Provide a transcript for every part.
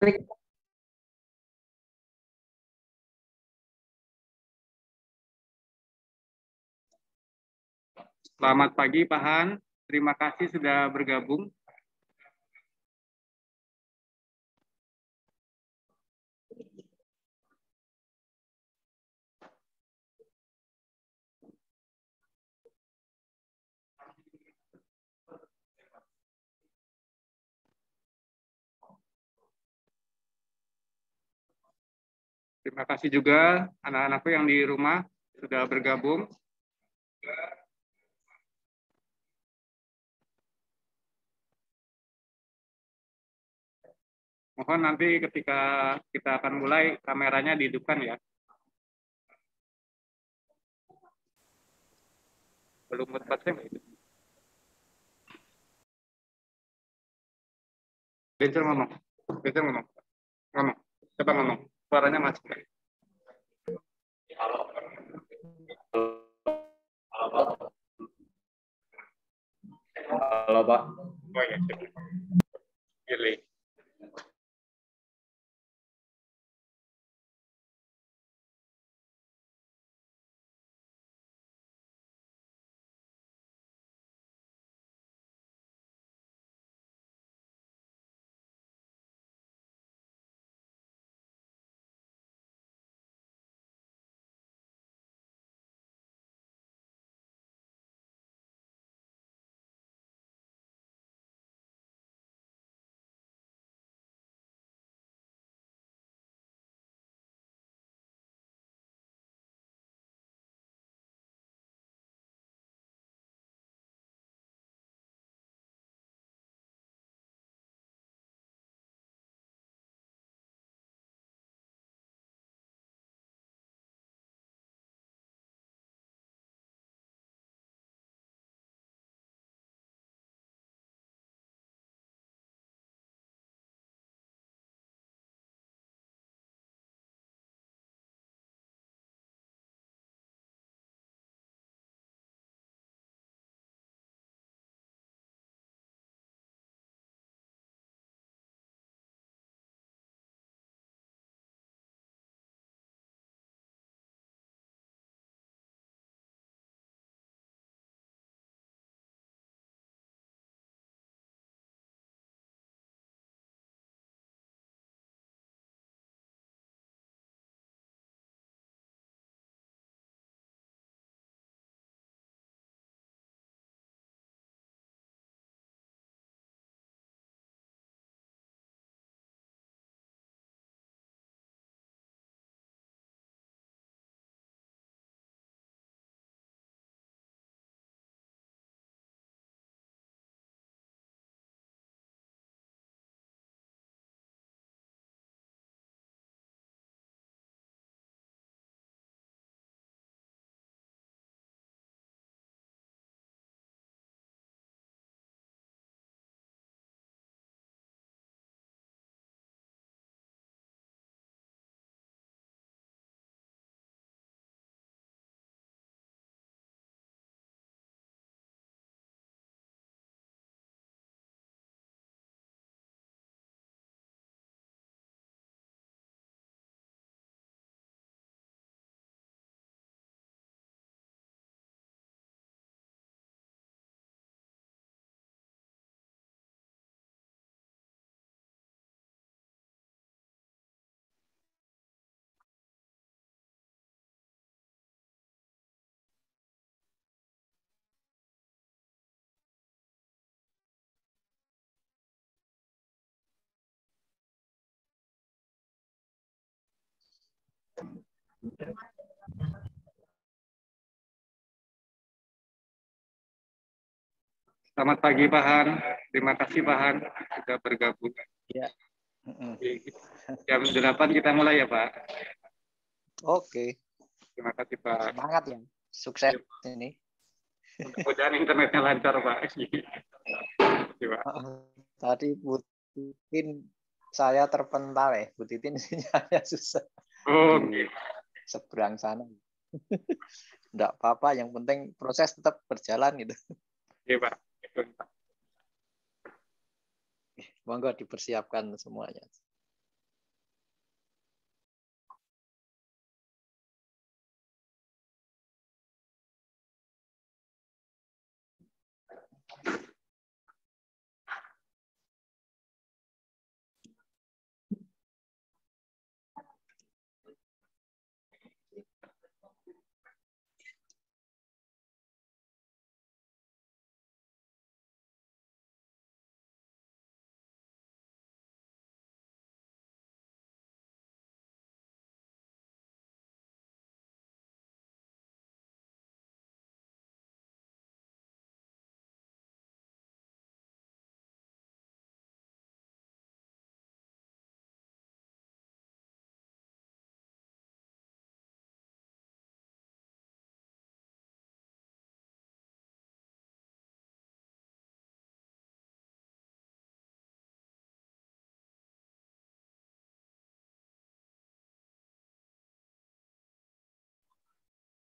Selamat pagi Pak Han, terima kasih sudah bergabung. Terima kasih juga anak-anakku yang di rumah sudah bergabung. Mohon nanti ketika kita akan mulai kameranya dihidupkan ya. Belum baterai nggak itu? Bencer ngomong. Bencer ngomong. Ngomong. Coba ngomong. Suaranya masuk. Halo. Halo Pak. Oh ya. Pilih. Selamat pagi Pak Han. Terima kasih Pak Han sudah bergabung. Ya. Jam 8 kita mulai ya Pak. Oke. Terima kasih Pak. Semangat ya. Sukses ini. Mudah-mudahan internetnya lancar Pak. Tadi Bu Titin saya terpental ya. Bu Titin sinyalnya susah. Oh, di seberang sana. Enggak apa-apa, yang penting proses tetap berjalan gitu. Iya Pak. Monggo dipersiapkan semuanya.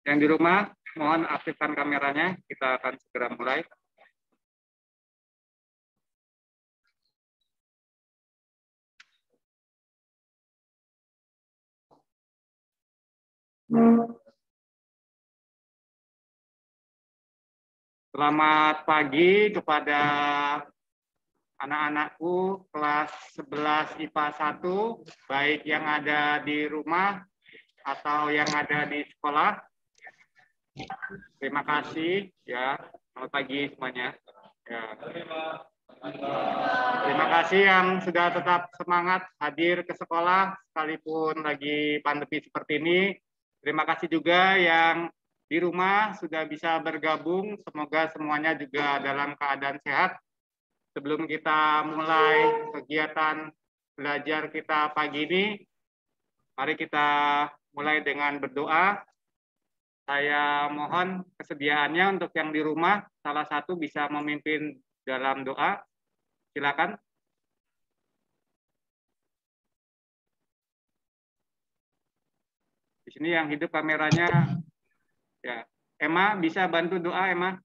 Yang di rumah, mohon aktifkan kameranya. Kita akan segera mulai. Selamat pagi kepada anak-anakku kelas 11 IPA 1, baik yang ada di rumah atau yang ada di sekolah. Terima kasih ya. Selamat pagi semuanya. Ya. Terima kasih yang sudah tetap semangat hadir ke sekolah sekalipun lagi pandemi seperti ini. Terima kasih juga yang di rumah sudah bisa bergabung. Semoga semuanya juga dalam keadaan sehat. Sebelum kita mulai kegiatan belajar kita pagi ini, mari kita mulai dengan berdoa. Saya mohon kesediaannya untuk yang di rumah, salah satu bisa memimpin dalam doa. Silakan. Di sini yang hidup kameranya, ya. Emma, bisa bantu doa, Emma?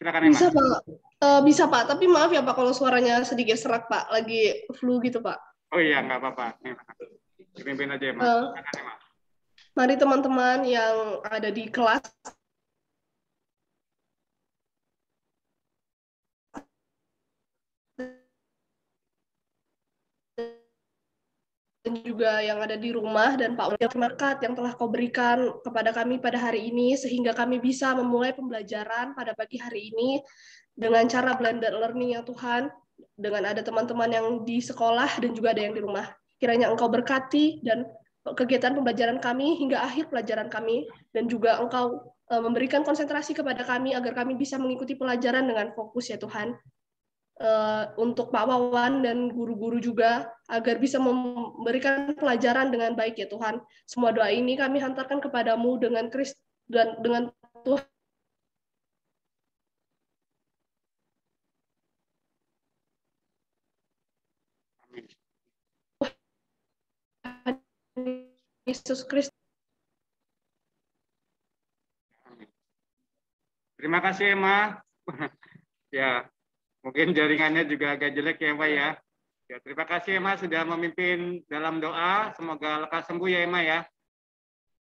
Silakan, Emma. Bisa Pak, bisa Pak. Tapi maaf ya Pak kalau suaranya sedikit serak Pak, lagi flu gitu Pak. Oh iya, nggak apa-apa. Dipimpin aja, Emma. Silakan, Emma. Mari teman-teman yang ada di kelas dan juga yang ada di rumah, dan Pak berkat yang telah Kau berikan kepada kami pada hari ini sehingga kami bisa memulai pembelajaran pada pagi hari ini dengan cara blended learning ya Tuhan, dengan ada teman-teman yang di sekolah dan juga ada yang di rumah. Kiranya Engkau berkati dan kegiatan pembelajaran kami hingga akhir pelajaran kami, dan juga Engkau memberikan konsentrasi kepada kami agar kami bisa mengikuti pelajaran dengan fokus ya Tuhan. Untuk Pak Wawan dan guru-guru juga agar bisa memberikan pelajaran dengan baik ya Tuhan. Semua doa ini kami hantarkan kepadamu dengan Kristus dan dengan Tuhan Yesus Kristus. Terima kasih, Emma. Ya, mungkin jaringannya juga agak jelek ya, Emma ya. Ya, terima kasih, Emma, sudah memimpin dalam doa. Semoga lekas sembuh ya, Emma ya.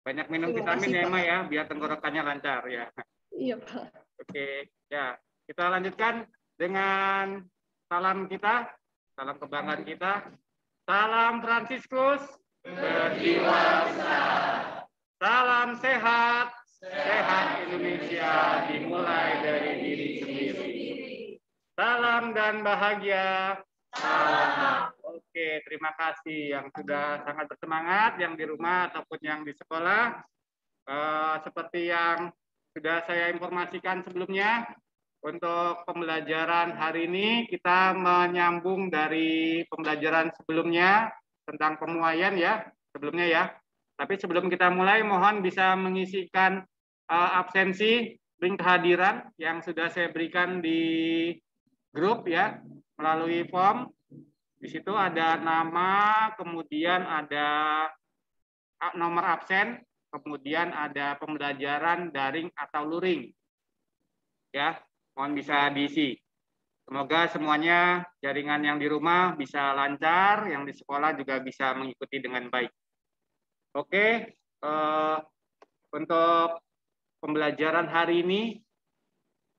Banyak minum vitamin ya, Emma ya, biar tenggorokannya lancar ya. Iya, Pak. Oke, ya. Kita lanjutkan dengan salam kita, salam kebanggaan kita. Salam Fransiskus, berjiwa besar. Salam sehat, sehat Indonesia dimulai dari diri sendiri. Salam dan bahagia. Salam. Oke, terima kasih yang sudah sangat bersemangat, yang di rumah ataupun yang di sekolah. Seperti yang sudah saya informasikan sebelumnya, untuk pembelajaran hari ini kita menyambung dari pembelajaran sebelumnya tentang pemuaian ya, sebelumnya ya. Tapi sebelum kita mulai, mohon bisa mengisikan absensi link kehadiran yang sudah saya berikan di grup ya, melalui form. Di situ ada nama, kemudian ada nomor absen, kemudian ada pembelajaran daring atau luring. Ya, mohon bisa diisi. Semoga semuanya jaringan yang di rumah bisa lancar, yang di sekolah juga bisa mengikuti dengan baik. Oke, untuk pembelajaran hari ini,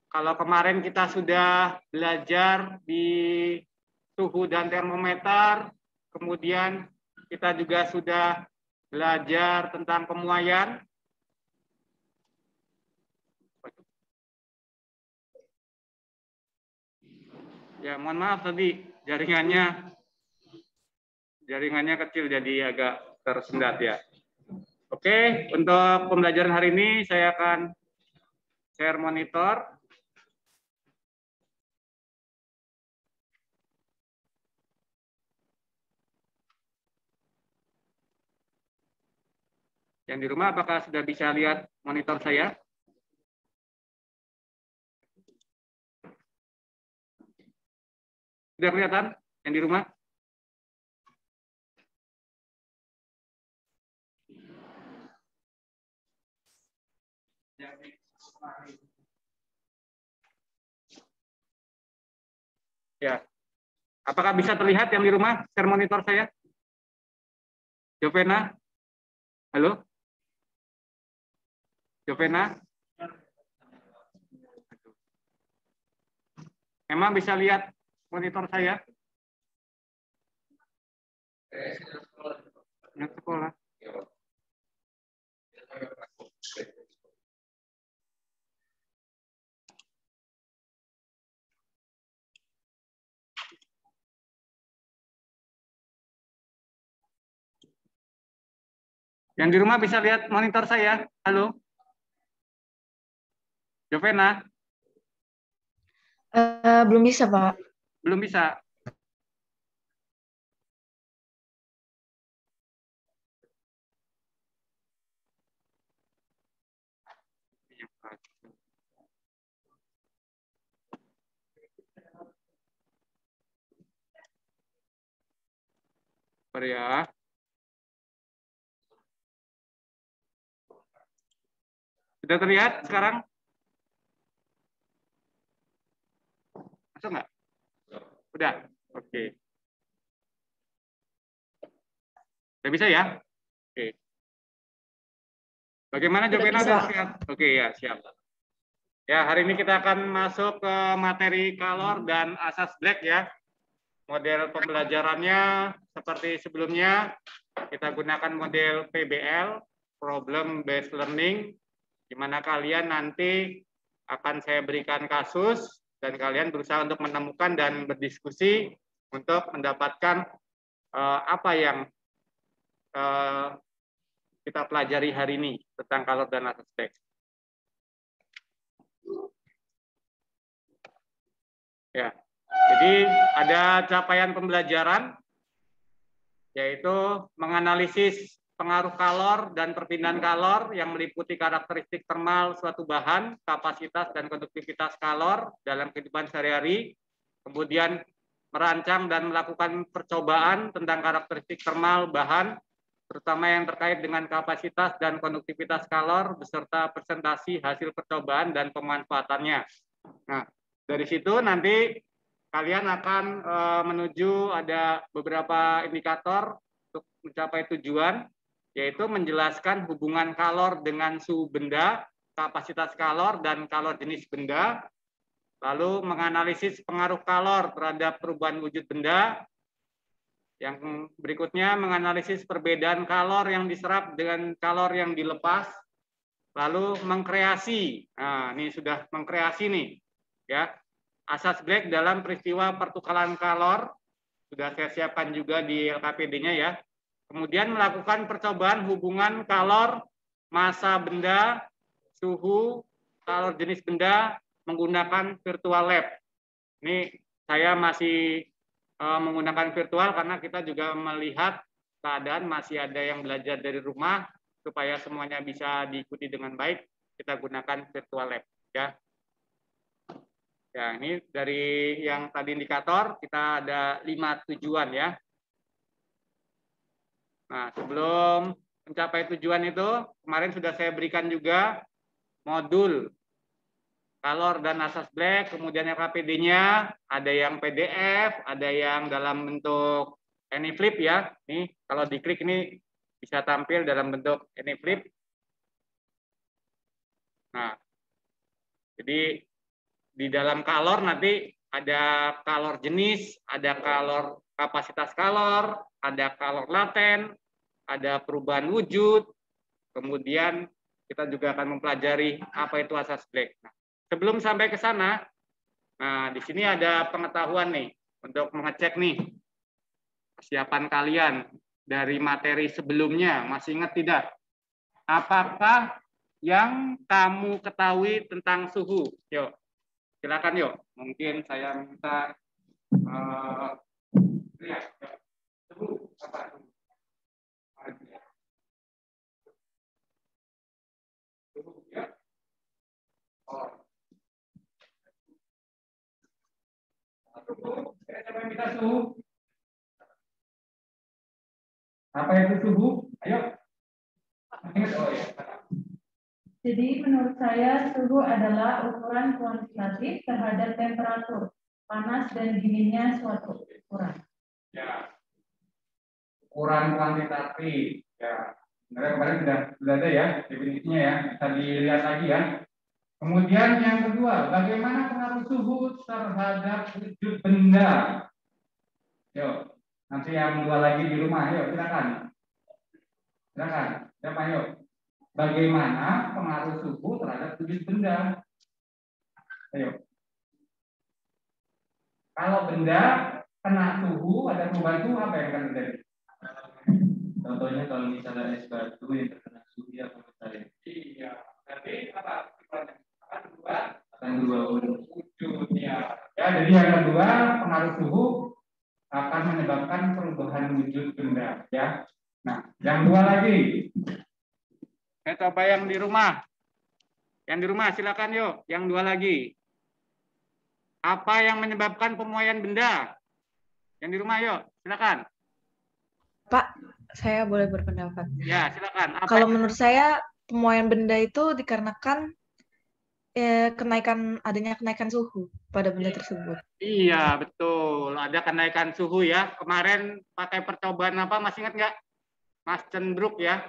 kalau kemarin kita sudah belajar di suhu dan termometer, kemudian kita juga sudah belajar tentang pemuaian. Ya, mohon maaf tadi jaringannya kecil jadi agak tersendat ya. Oke, untuk pembelajaran hari ini saya akan share monitor. Yang di rumah apakah sudah bisa lihat monitor saya? Sudah kelihatan yang di rumah? Ya. Apakah bisa terlihat yang di rumah share monitor saya? Jovena? Halo? Jovena? Memang bisa lihat monitor saya? Yang sekolah. Yang di rumah bisa lihat monitor saya? Halo? Jovena? Belum bisa, Pak. Belum bisa. Ya. Sudah terlihat sekarang? Masuk nggak? Udah? Oke. Udah bisa ya? Oke. Bagaimana Jovena dan siap? Oke ya, siap. Ya, hari ini kita akan masuk ke materi Kalor dan asas Black ya. Model pembelajarannya seperti sebelumnya, kita gunakan model PBL, Problem Based Learning, di mana kalian nanti akan saya berikan kasus, dan kalian berusaha untuk menemukan dan berdiskusi untuk mendapatkan apa yang kita pelajari hari ini tentang Kalor dan asas Black. Ya, jadi ada capaian pembelajaran, yaitu menganalisis pengaruh kalor dan perpindahan kalor yang meliputi karakteristik termal suatu bahan, kapasitas dan konduktivitas kalor dalam kehidupan sehari-hari, kemudian merancang dan melakukan percobaan tentang karakteristik termal bahan, terutama yang terkait dengan kapasitas dan konduktivitas kalor, beserta presentasi hasil percobaan dan pemanfaatannya. Nah, dari situ nanti kalian akan menuju ada beberapa indikator untuk mencapai tujuan, yaitu menjelaskan hubungan kalor dengan suhu benda, kapasitas kalor, dan kalor jenis benda, lalu menganalisis pengaruh kalor terhadap perubahan wujud benda, yang berikutnya menganalisis perbedaan kalor yang diserap dengan kalor yang dilepas, lalu mengkreasi, nah ini sudah mengkreasi nih, ya, asas Black dalam peristiwa pertukaran kalor, sudah saya siapkan juga di LKPD-nya ya. Kemudian melakukan percobaan hubungan kalor, massa benda, suhu, kalor jenis benda menggunakan virtual lab. Ini saya masih menggunakan virtual karena kita juga melihat keadaan masih ada yang belajar dari rumah, supaya semuanya bisa diikuti dengan baik, kita gunakan virtual lab ya. Ya, ini dari yang tadi indikator, kita ada 5 tujuan ya. Nah, sebelum mencapai tujuan itu, kemarin sudah saya berikan juga modul kalor dan asas Black, kemudian LKPD-nya, ada yang PDF, ada yang dalam bentuk AnyFlip ya. Nih, kalau diklik ini bisa tampil dalam bentuk AnyFlip. Nah, jadi di dalam kalor nanti ada kalor jenis, ada kalor kapasitas kalor, ada kalor laten, ada perubahan wujud, kemudian kita juga akan mempelajari apa itu asas Black. Nah, sebelum sampai ke sana, nah di sini ada pengetahuan nih untuk mengecek nih kesiapan kalian dari materi sebelumnya. Masih ingat tidak? Apakah yang kamu ketahui tentang suhu? Yuk. Silakan yuk, mungkin saya minta lihat suhu apa? Suhu ya. Oh. Suhu, saya minta suhu. Apa itu suhu? Ayo. Ingat oh ya. Jadi menurut saya suhu adalah ukuran kuantitatif terhadap temperatur, panas dan dinginnya suatu ukuran. Ya. Ukuran kuantitatif. Ya. Sebenarnya kemarin sudah ada ya definisinya ya. Bisa dilihat lagi ya. Kemudian yang kedua, bagaimana pengaruh suhu terhadap wujud benda? Yuk, nanti yang dua lagi di rumah, yuk silakan. Silakan, siapa yuk? Bagaimana pengaruh suhu terhadap wujud benda? Ayo. Kalau benda kena suhu, ada perubahan suhu, apa yang akan terjadi? Contohnya kalau misalnya es batu yang terkena suhu ya akan bersalin. Iya. Jadi apa? Akan berubah wujudnya. Ya, jadi yang kedua pengaruh suhu akan menyebabkan perubahan wujud benda. Ya. Nah, yang dua lagi. Saya coba yang di rumah. Yang di rumah silakan yuk. Yang dua lagi. Apa yang menyebabkan pemuaian benda? Yang di rumah yuk, silakan. Pak, saya boleh berpendapat. Ya, silakan. Kalau menurut saya pemuaian benda itu dikarenakan adanya kenaikan suhu pada benda tersebut. Iya, betul. Ada kenaikan suhu ya. Kemarin pakai percobaan apa? Masih ingat nggak? Mas Cenbruk ya.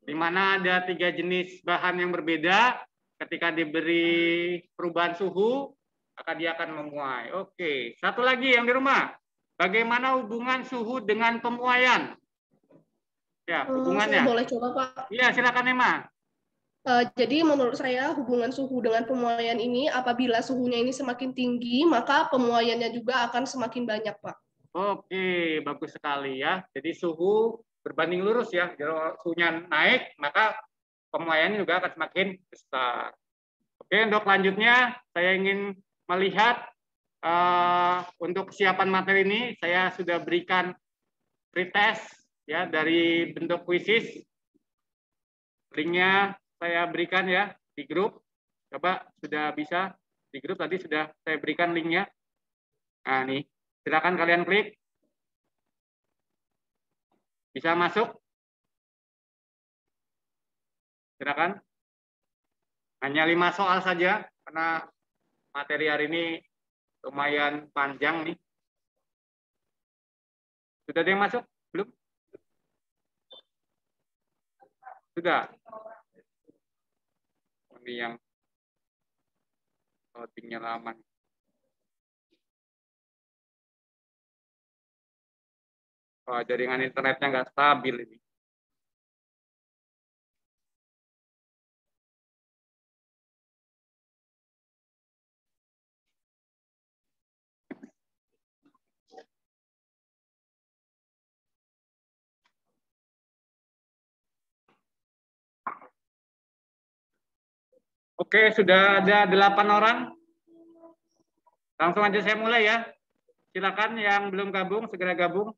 Di mana ada 3 jenis bahan yang berbeda. Ketika diberi perubahan suhu, maka dia akan memuai. Oke. Satu lagi yang di rumah. Bagaimana hubungan suhu dengan pemuaian? Ya, hubungannya. Saya boleh coba, Pak? Iya, silakan Emma. Jadi menurut saya hubungan suhu dengan pemuaian ini, apabila suhunya ini semakin tinggi, maka pemuaiannya juga akan semakin banyak, Pak. Oke, bagus sekali ya. Jadi suhu berbanding lurus ya. Kalau suhunya naik, maka pemuaiannya juga akan semakin besar. Oke, untuk selanjutnya saya ingin melihat untuk kesiapan materi ini, saya sudah berikan pretest ya dari bentuk kuisis. Linknya saya berikan ya di grup. Coba sudah bisa di grup tadi sudah saya berikan linknya. Nah, nih silakan kalian klik. Bisa masuk? Silakan. Hanya 5 soal saja karena materi hari ini lumayan panjang nih. Sudah ada yang masuk? Belum? Sudah. Ini yang loadingnya lama. Oh, jaringan internetnya nggak stabil ini. Oke, sudah ada 8 orang. Langsung aja saya mulai ya. Silakan yang belum gabung, segera gabung.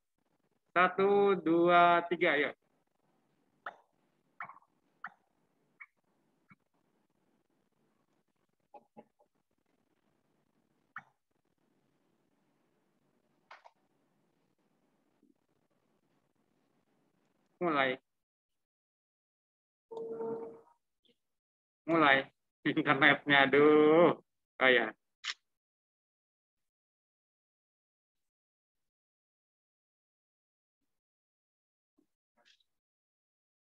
1, 2, 3, yuk. Mulai. Internetnya, aduh. Oh ya.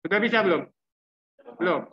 Sudah bisa belum? Belum.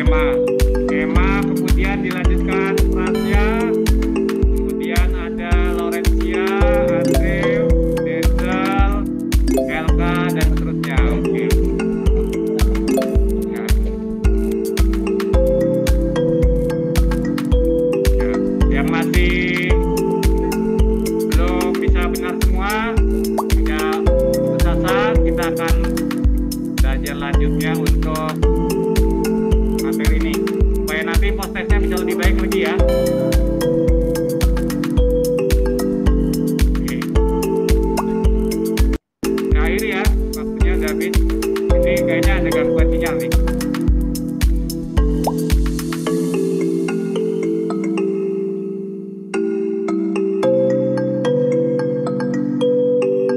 Emma, kemudian dilanjutkan Prasya, kemudian ada Laurencia, Andrew, Denzel, Elka, dan seterusnya. Oke. Nah. Ya, yang masih belum bisa benar semua, ya kesasar, kita akan belajar lanjutnya untuk materi ini supaya nanti postesnya bisa lebih baik lagi ya. Oke. Nah ini ya waktunya udah habis. Ini kayaknya ada gangguan sinyal nih.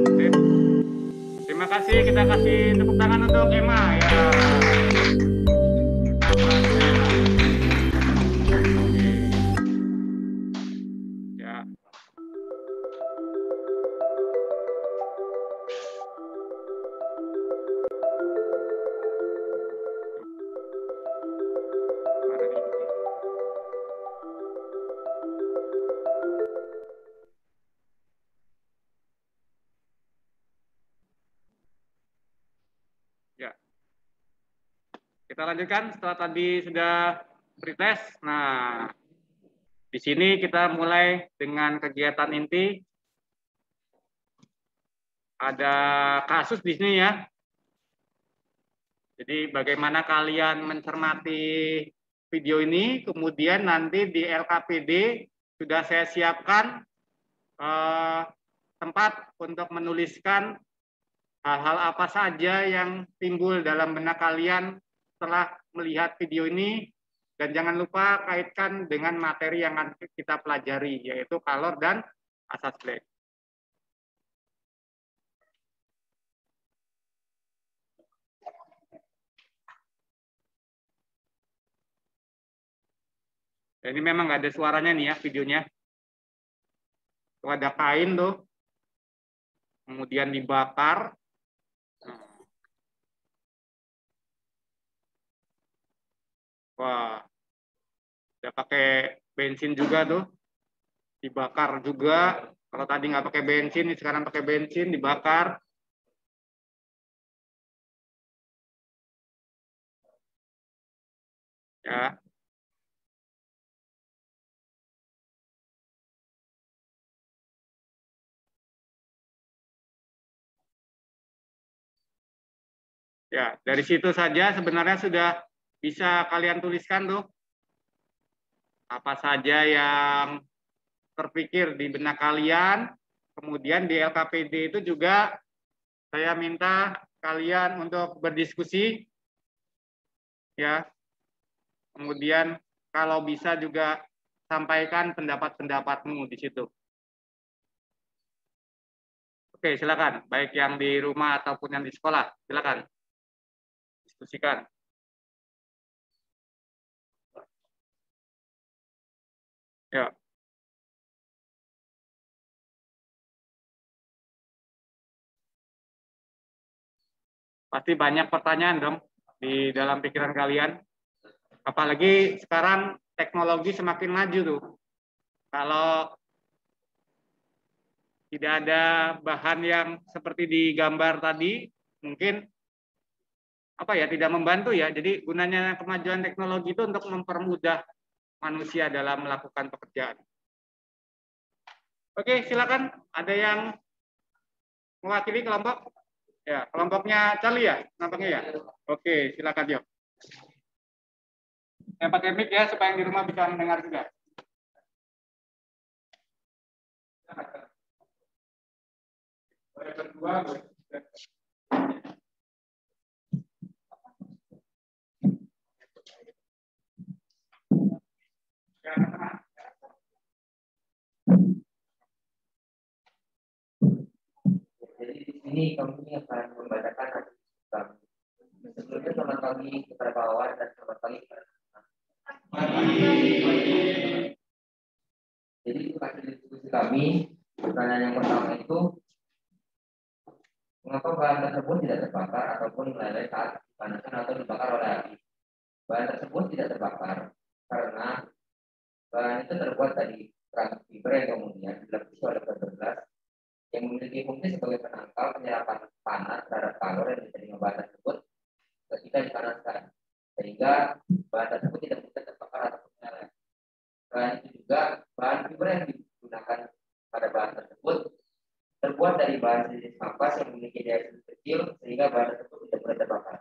Sip. Terima kasih, kita kasih tepuk tangan untuk Emma ya. Ya. Mana nih? Ya. Kita lanjutkan setelah tadi sudah pretest. Nah, di sini kita mulai dengan kegiatan inti. Ada kasus di sini ya. Jadi bagaimana kalian mencermati video ini, kemudian nanti di LKPD sudah saya siapkan tempat untuk menuliskan hal-hal apa saja yang timbul dalam benak kalian setelah melihat video ini, dan jangan lupa kaitkan dengan materi yang akan kita pelajari, yaitu color dan asas black. Ini memang nggak ada suaranya nih ya videonya. Tuh ada kain tuh, kemudian dibakar. Wah, udah pakai bensin juga tuh, dibakar juga. Kalau tadi nggak pakai bensin, sekarang pakai bensin, dibakar. Ya. Ya, dari situ saja sebenarnya sudah bisa kalian tuliskan tuh apa saja yang terpikir di benak kalian. Kemudian di LKPD itu juga saya minta kalian untuk berdiskusi ya. Kemudian kalau bisa juga sampaikan pendapat-pendapatmu di situ. Oke, silakan. Baik yang di rumah ataupun yang di sekolah, silakan diskusikan. Ya. Pasti banyak pertanyaan dong di dalam pikiran kalian. Apalagi sekarang teknologi semakin maju tuh. Kalau tidak ada bahan yang seperti di gambar tadi, mungkin apa ya, tidak membantu ya. Jadi gunanya kemajuan teknologi itu untuk mempermudah manusia dalam melakukan pekerjaan. Oke, silakan. Ada yang mewakili kelompok? Ya, kelompoknya Charlie ya, nampaknya ya. Oke, silakan yuk. Yang pakai mic ya, supaya yang di rumah bisa mendengar juga. Berdua, Jadi di sini kami akan membacakan hadis kami. Sebelumnya selamat pagi kepada kawan dan selamat pagi kepada Jadi hasil diskusi kami, pertanyaan yang pertama itu, mengapa bahan tersebut tidak terbakar ataupun meleleh saat dipanaskan atau dibakar oleh api? bahan tersebut tidak terbakar karena bahan itu terbuat dari kerak fiber yang kemudian dilapisi oleh fiberglass yang memiliki fungsi sebagai penangkal penyerapan panas terhadap kalor yang diterima bahan tersebut ketika dipanaskan, sehingga bahan tersebut tidak mudah terbakar atau menyala. Selain itu juga bahan fiber yang digunakan pada bahan tersebut terbuat dari bahan jenis kampas yang memiliki daya kecil sehingga bahan tersebut tidak mudah terbakar.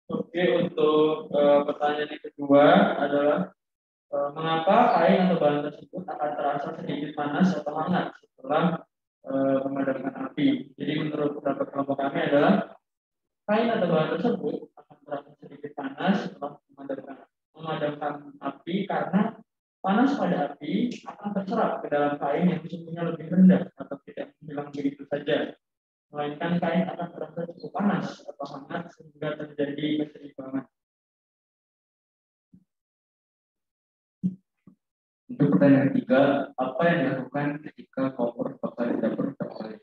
Oke, untuk pertanyaan yang kedua adalah mengapa kain atau bahan tersebut akan terasa sedikit panas atau hangat setelah memadamkan api? Jadi menurut pendapat kelompok kami adalah kain atau bahan tersebut akan terasa sedikit panas setelah memadamkan api karena panas pada api akan terserap ke dalam kain yang suhunya lebih rendah atau tidak menghilang begitu saja. Melainkan kain akan terasa cukup panas atau hangat sehingga terjadi keseimbangan. Untuk pertanyaan ketiga, apa yang dilakukan ketika kompor terbakar di dapur terbakar?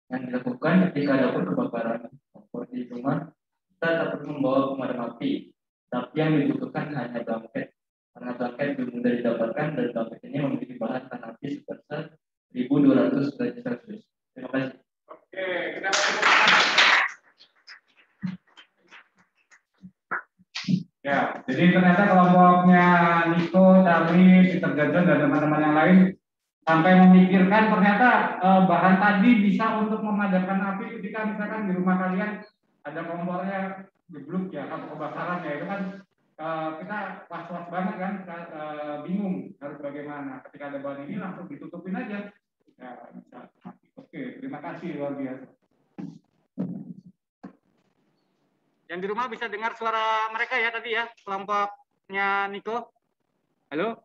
Yang dilakukan ketika dapur kebakaran kompor di rumah, kita tak perlu membawa pemadam api, tapi yang dibutuhkan hanya blanket. Karena blanket lebih mudah didapatkan dan blanket ini memiliki bahan tahan api sebesar 1200 derajat Celcius. Terima kasih. Oke, kita kasih. Ya, jadi ternyata kelompoknya Niko, Charlie, Peter Gajon, dan teman-teman yang lain sampai memikirkan ternyata bahan tadi bisa untuk memadamkan api ketika misalkan di rumah kalian ada kompornya jeblok ya, atau kebakaran ya, itu kan kita was-was banget kan, bingung harus bagaimana. Ketika ada bahan ini langsung ditutupin aja. Ya, bisa. Oke, terima kasih luar biasa. Yang di rumah bisa dengar suara mereka ya tadi ya, kelompoknya Niko. Halo?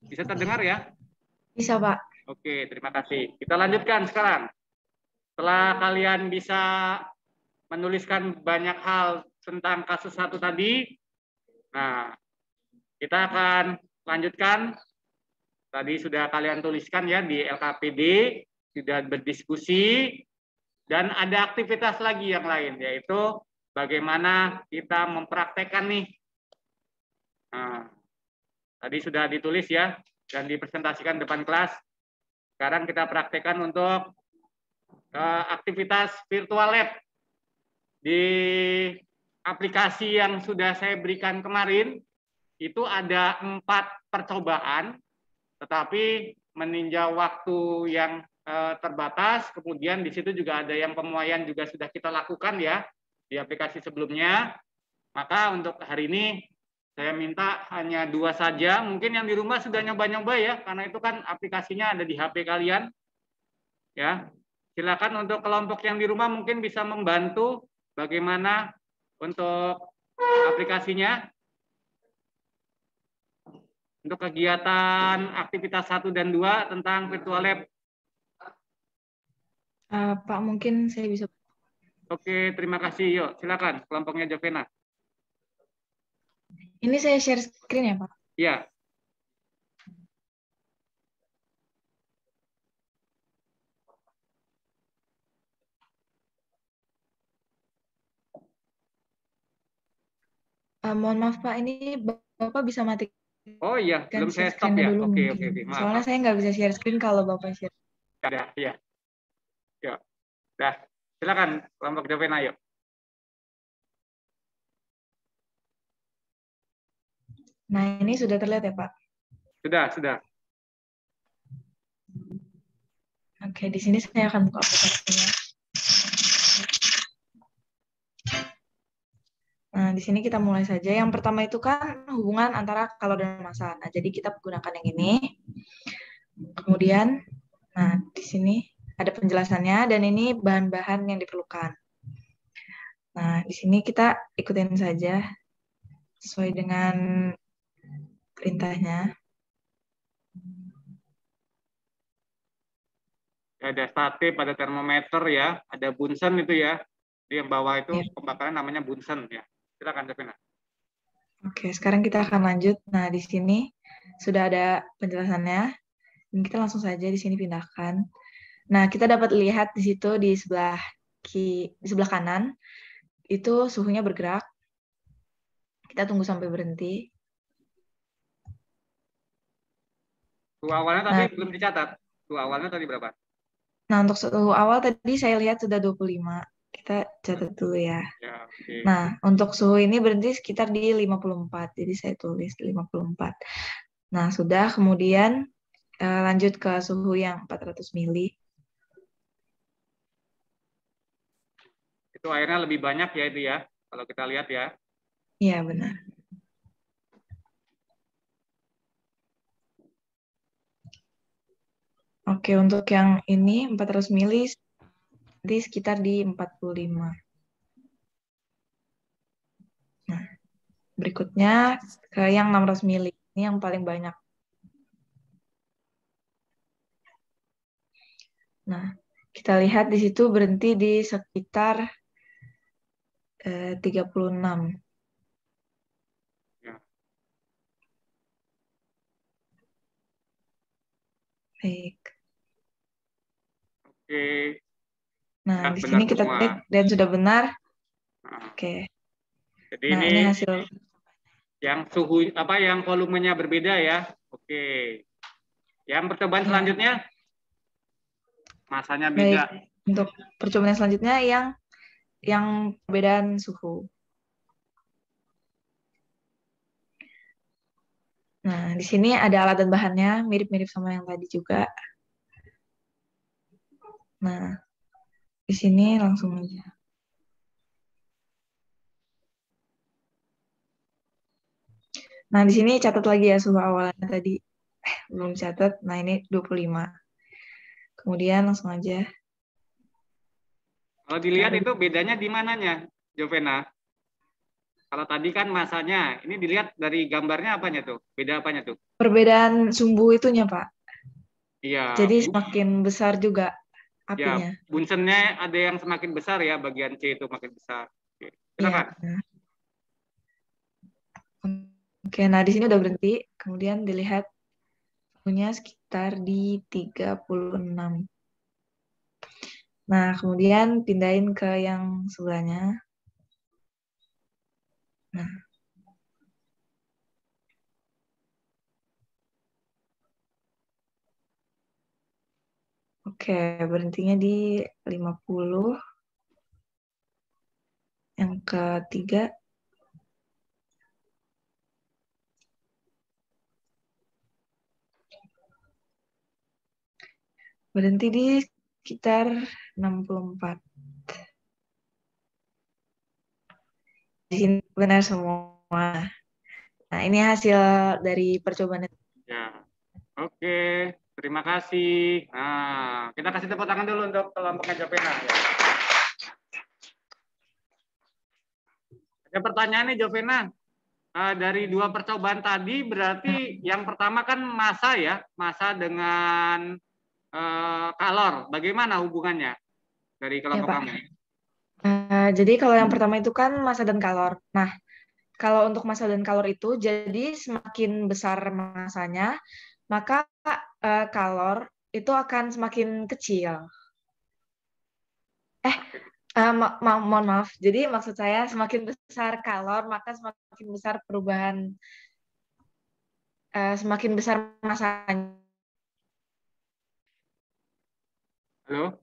Bisa terdengar ya? Bisa, Pak. Oke, terima kasih. Kita lanjutkan sekarang. Setelah kalian bisa menuliskan banyak hal tentang kasus satu tadi, nah, kita akan lanjutkan. Tadi sudah kalian tuliskan ya di LKPD, sudah berdiskusi, dan ada aktivitas lagi yang lain, yaitu bagaimana kita mempraktekkan nih. Nah, tadi sudah ditulis ya, dan dipresentasikan depan kelas. Sekarang kita praktekkan untuk aktivitas virtual lab. Di aplikasi yang sudah saya berikan kemarin, itu ada 4 percobaan, tetapi meninjau waktu yang terbatas, kemudian di situ juga ada yang pemuaian juga sudah kita lakukan ya, di aplikasi sebelumnya. Maka untuk hari ini saya minta hanya 2 saja. Mungkin yang di rumah sudah nyoba-nyoba ya, karena itu kan aplikasinya ada di HP kalian. Ya, silakan untuk kelompok yang di rumah mungkin bisa membantu bagaimana untuk aplikasinya. Untuk kegiatan aktivitas 1 dan 2 tentang virtual lab. Pak, mungkin saya bisa. Oke, terima kasih. Yuk, silakan kelompoknya Jovena. Ini saya share screen ya, Pak? Iya. Mohon maaf, Pak, ini Bapak bisa matikan. Oh iya, belum saya stop ya. Oke. Maaf. Soalnya saya nggak bisa share screen kalau Bapak share. Ada, ya. Yuk. Dah, silakan kelompok Jovena, yuk. Nah, ini sudah terlihat ya, Pak? Sudah. Oke, di sini saya akan buka aplikasinya. Nah, di sini kita mulai saja. Yang pertama itu kan hubungan antara kalor dan massa. Nah, jadi kita gunakan yang ini. Kemudian, nah di sini ada penjelasannya dan ini bahan-bahan yang diperlukan. Nah, di sini kita ikutin saja sesuai dengan perintahnya. Ada statip, ada termometer ya, ada Bunsen itu ya. Di yang bawah itu ya. Pembakaran namanya Bunsen ya. Silakan Jovena. Oke, sekarang kita akan lanjut. Nah, di sini sudah ada penjelasannya. Dan kita langsung saja di sini pindahkan. Nah, kita dapat lihat di situ di sebelah kanan itu suhunya bergerak. Kita tunggu sampai berhenti. Suhu awalnya Nah, tadi belum dicatat. Suhu awalnya tadi berapa? nah untuk suhu awal tadi saya lihat sudah 25. Kita catat dulu ya. Ya, oke. Nah, untuk suhu ini berhenti sekitar di 54. Jadi saya tulis 54. Nah, sudah. Kemudian lanjut ke suhu yang 400 mili. Itu airnya lebih banyak ya itu ya, kalau kita lihat ya. Iya, benar. Oke, untuk yang ini 400 mili di sekitar di 45. Nah, berikutnya ke yang 600 mili. Ini yang paling banyak. Nah, kita lihat di situ berhenti di sekitar 36. Ya. Baik. Oke. Nah, Ya, di benar sini kita semua. cek dan sudah benar. Nah, Oke. jadi Nah, ini hasil. yang suhu apa yang volumenya berbeda ya. Oke. Yang percobaan Ya. selanjutnya masanya Baik. beda. Untuk percobaan selanjutnya yang perbedaan suhu. Nah, di sini ada alat dan bahannya mirip-mirip sama yang tadi juga. Nah, di sini langsung aja. Nah, di sini catat lagi ya suhu awalnya tadi. Belum catat. Nah, ini 25. Kemudian langsung aja. Kalau dilihat itu bedanya di mananya, Jovena? Kalau tadi kan masanya, ini dilihat dari gambarnya apanya tuh? Beda apanya tuh? Perbedaan sumbu itunya, Pak. Iya. Jadi semakin besar juga Ya, apinya. bunsennya ada yang semakin besar ya, bagian C itu makin besar. Oke. Iya. Silakan. Oke, nah di sini udah berhenti. Kemudian dilihat suhunya sekitar di 36. Nah, kemudian pindahin ke yang sebelahnya. Nah. Oke, berhentinya di 50. Yang ketiga. Berhenti di sekitar 64. Di sini benar semua. Nah, ini hasil dari percobaan. Ya. Oke, terima kasih. Nah, kita kasih tepuk tangan dulu untuk kelompoknya Jovena. Ya. Ada pertanyaan nih Jovena. Dari 2 percobaan tadi berarti yang pertama kan massa ya, massa dengan kalor. Bagaimana hubungannya dari kelompok Ya, Pak. kamu? Jadi kalau yang pertama itu kan massa dan kalor. Nah, kalau untuk massa dan kalor itu, jadi semakin besar massanya, maka kalor itu akan semakin kecil. Mohon maaf. Jadi maksud saya semakin besar kalor, maka semakin besar perubahan, semakin besar massanya. Halo?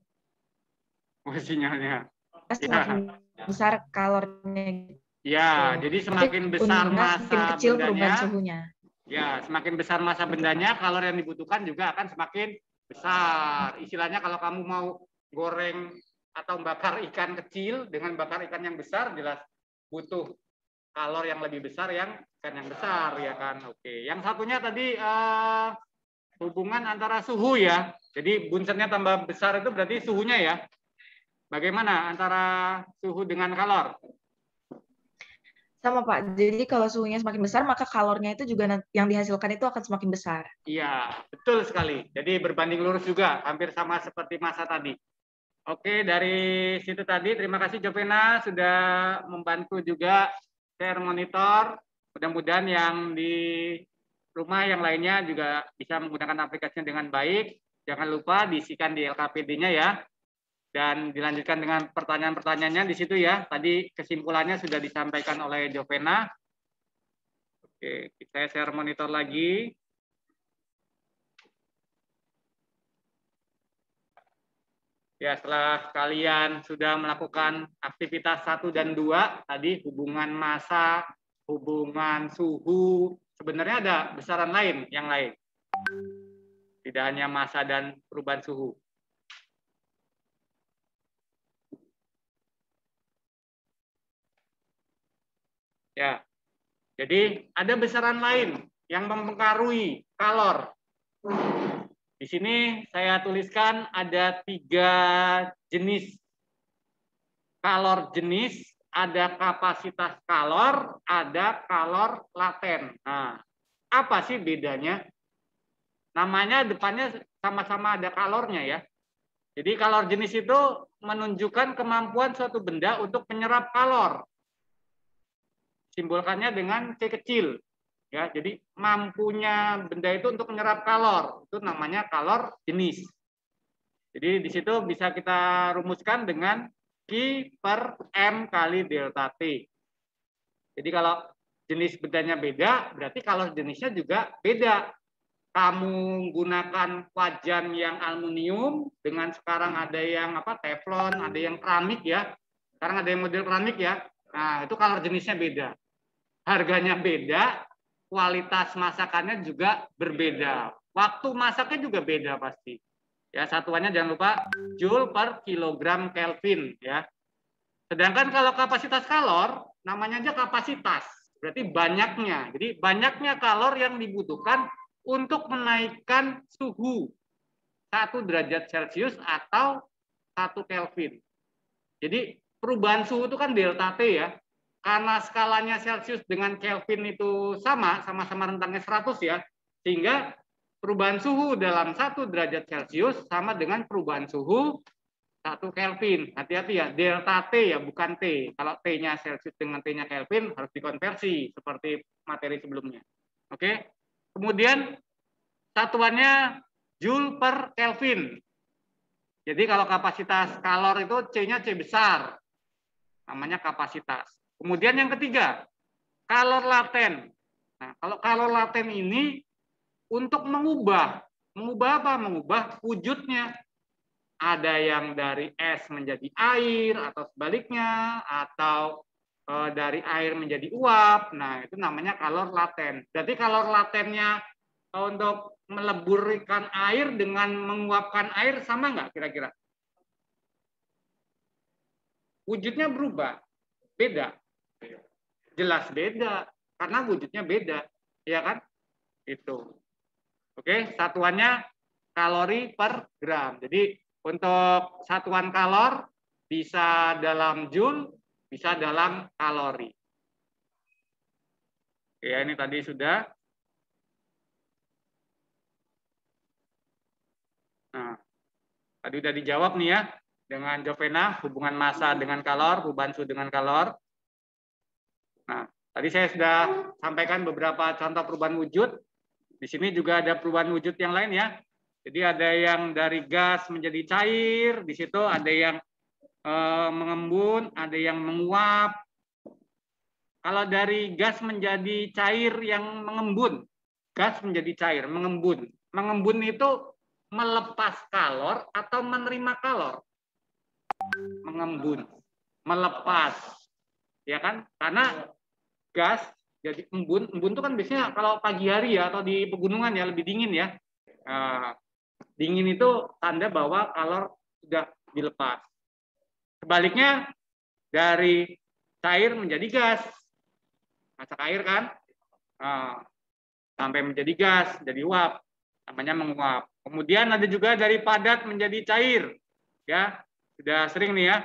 Oh, sinyalnya. Semakin besar kalornya. Ya, jadi semakin besar massa semakin kecil bendanya, perubahan suhunya. Ya, semakin besar massa bendanya, kalor yang dibutuhkan juga akan semakin besar. Istilahnya kalau kamu mau goreng atau bakar ikan kecil dengan bakar ikan yang besar, jelas butuh kalor yang lebih besar yang ikan yang besar, ya kan? Oke. Yang satunya tadi hubungan antara suhu ya. Jadi bunsennya tambah besar itu berarti suhunya ya. Bagaimana antara suhu dengan kalor? Sama, Pak. Jadi kalau suhunya semakin besar, maka kalornya itu juga yang dihasilkan itu akan semakin besar. Iya, betul sekali. Jadi berbanding lurus juga, hampir sama seperti massa tadi. Oke, dari situ tadi, terima kasih Jovena sudah membantu juga share monitor. Mudah-mudahan yang di rumah yang lainnya juga bisa menggunakan aplikasinya dengan baik. Jangan lupa diisikan di LKPD-nya ya. Dan dilanjutkan dengan pertanyaan-pertanyaannya di situ ya. Tadi kesimpulannya sudah disampaikan oleh Jovena. Oke, saya share monitor lagi. Ya, setelah kalian sudah melakukan aktivitas 1 dan 2, tadi hubungan massa, hubungan suhu, sebenarnya ada besaran lain yang lain. Tidak hanya massa dan perubahan suhu. Ya, jadi ada besaran lain yang mempengaruhi kalor. Di sini saya tuliskan ada 3 jenis kalor jenis, ada kapasitas kalor, ada kalor laten. Nah, apa sih bedanya? Namanya depannya sama-sama ada kalornya ya. Jadi kalor jenis itu menunjukkan kemampuan suatu benda untuk menyerap kalor. Simbolkannya dengan C kecil. Ya, jadi mampunya benda itu untuk menyerap kalor, itu namanya kalor jenis. Jadi di situ bisa kita rumuskan dengan Q per M kali delta T. Jadi kalau jenis bendanya beda, berarti kalor jenisnya juga beda. Kamu gunakan wajan yang aluminium dengan sekarang ada yang teflon, ada yang keramik ya. Sekarang ada yang model keramik ya. Nah, itu kalor jenisnya beda. Harganya beda. Kualitas masakannya juga berbeda. Waktu masaknya juga beda pasti. Ya, satuannya jangan lupa Joule per kilogram Kelvin ya. Sedangkan kalau kapasitas kalor namanya aja kapasitas, berarti banyaknya. Jadi banyaknya kalor yang dibutuhkan untuk menaikkan suhu 1 derajat Celcius atau 1 Kelvin. Jadi perubahan suhu itu kan delta T ya. Karena skalanya Celcius dengan Kelvin itu sama-sama rentangnya 100 ya, sehingga perubahan suhu dalam 1 derajat Celcius sama dengan perubahan suhu 1 Kelvin. Hati-hati ya, delta T ya, bukan T. Kalau T-nya Celcius dengan T-nya Kelvin harus dikonversi seperti materi sebelumnya. Oke. Kemudian satuannya Joule per Kelvin. Jadi kalau kapasitas kalor itu C-nya C besar. Namanya kapasitas. Kemudian yang ketiga, kalor laten. Nah, kalau kalor laten ini untuk mengubah apa? Mengubah wujudnya. Ada yang dari es menjadi air atau sebaliknya, atau dari air menjadi uap. Nah, itu namanya kalor laten. Jadi kalor latennya untuk meleburkan air dengan menguapkan air sama nggak kira-kira? Wujudnya berubah, beda. Jelas beda, karena wujudnya beda, ya kan? Itu. Oke, satuannya kalori per gram. Jadi untuk satuan kalor bisa dalam joule, bisa dalam kalori. Oke, ini tadi sudah. Nah, tadi udah dijawab nih ya dengan Jovena, hubungan massa dengan kalor, perubahan suhu dengan kalor. Nah, tadi saya sudah sampaikan beberapa contoh perubahan wujud. Di sini juga ada perubahan wujud yang lain ya. Jadi ada yang dari gas menjadi cair, di situ ada yang mengembun, ada yang menguap. Kalau dari gas menjadi cair yang mengembun, gas menjadi cair, mengembun. Mengembun itu melepas kalor atau menerima kalor? Mengembun, melepas. Ya kan? Karena gas jadi embun itu kan biasanya kalau pagi hari ya atau di pegunungan ya lebih dingin ya. Dingin itu tanda bahwa kalor sudah dilepas. Sebaliknya dari cair menjadi gas, masak air kan, sampai menjadi gas, jadi uap, namanya menguap. Kemudian ada juga dari padat menjadi cair, ya sudah sering nih ya,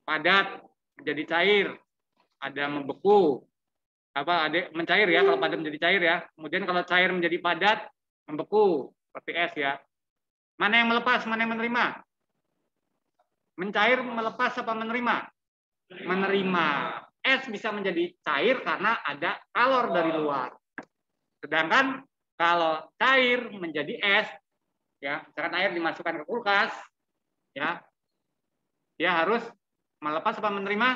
padat menjadi cair, ada membeku, ada mencair ya kalau padat menjadi cair ya. Kemudian kalau cair menjadi padat, membeku seperti es ya. Mana yang melepas, mana yang menerima? Mencair melepas apa menerima? Menerima. Es bisa menjadi cair karena ada kalor dari luar. Sedangkan kalau cair menjadi es, ya, misalkan air dimasukkan ke kulkas, ya, dia harus melepas apa menerima?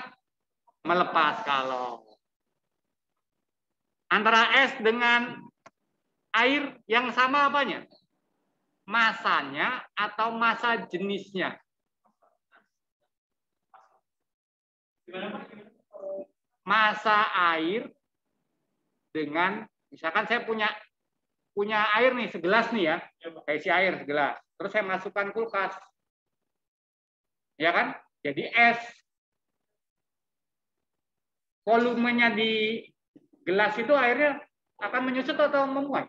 Melepas kalor. Antara es dengan air yang sama apanya? Masanya atau massa jenisnya? Massa air dengan, misalkan saya punya air nih segelas nih ya, kayak isi air segelas. Terus saya masukkan kulkas, ya kan? Jadi es. Volumenya di gelas itu airnya akan menyusut atau memuai?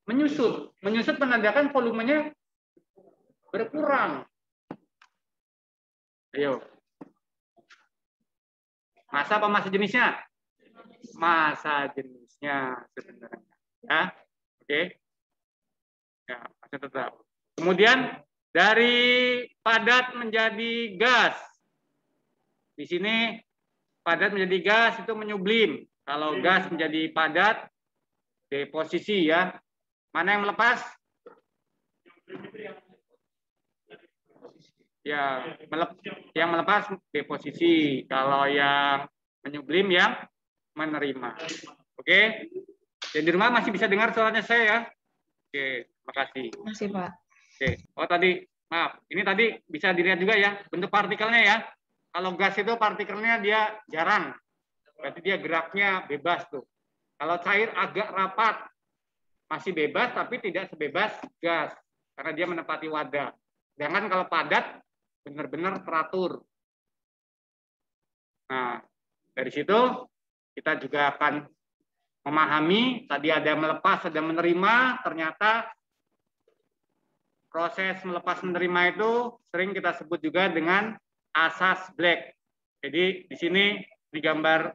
Menyusut. Menyusut menandakan volumenya berkurang. Ayo. Massa apa massa jenisnya? Massa jenisnya sebenarnya. Ya, oke. Ya, masih tetap. Kemudian dari padat menjadi gas. Di sini padat menjadi gas itu menyublim. Kalau gas menjadi padat, deposisi ya. Mana yang melepas? Ya, yang melepas deposisi. Kalau yang menyublim yang menerima. Oke? Dan di rumah masih bisa dengar suaranya saya ya? Oke, terima kasih. Masih, Pak. Oke. Oh tadi, maaf. Ini tadi bisa dilihat juga ya, bentuk partikelnya ya. Kalau gas itu partikelnya dia jarang. Berarti dia geraknya bebas tuh. Kalau cair agak rapat, masih bebas tapi tidak sebebas gas. Karena dia menempati wadah. Sedangkan kalau padat, benar-benar teratur. Nah, dari situ kita juga akan memahami, tadi ada melepas, ada menerima, ternyata proses melepas menerima itu sering kita sebut juga dengan asas Black. Jadi di sini digambar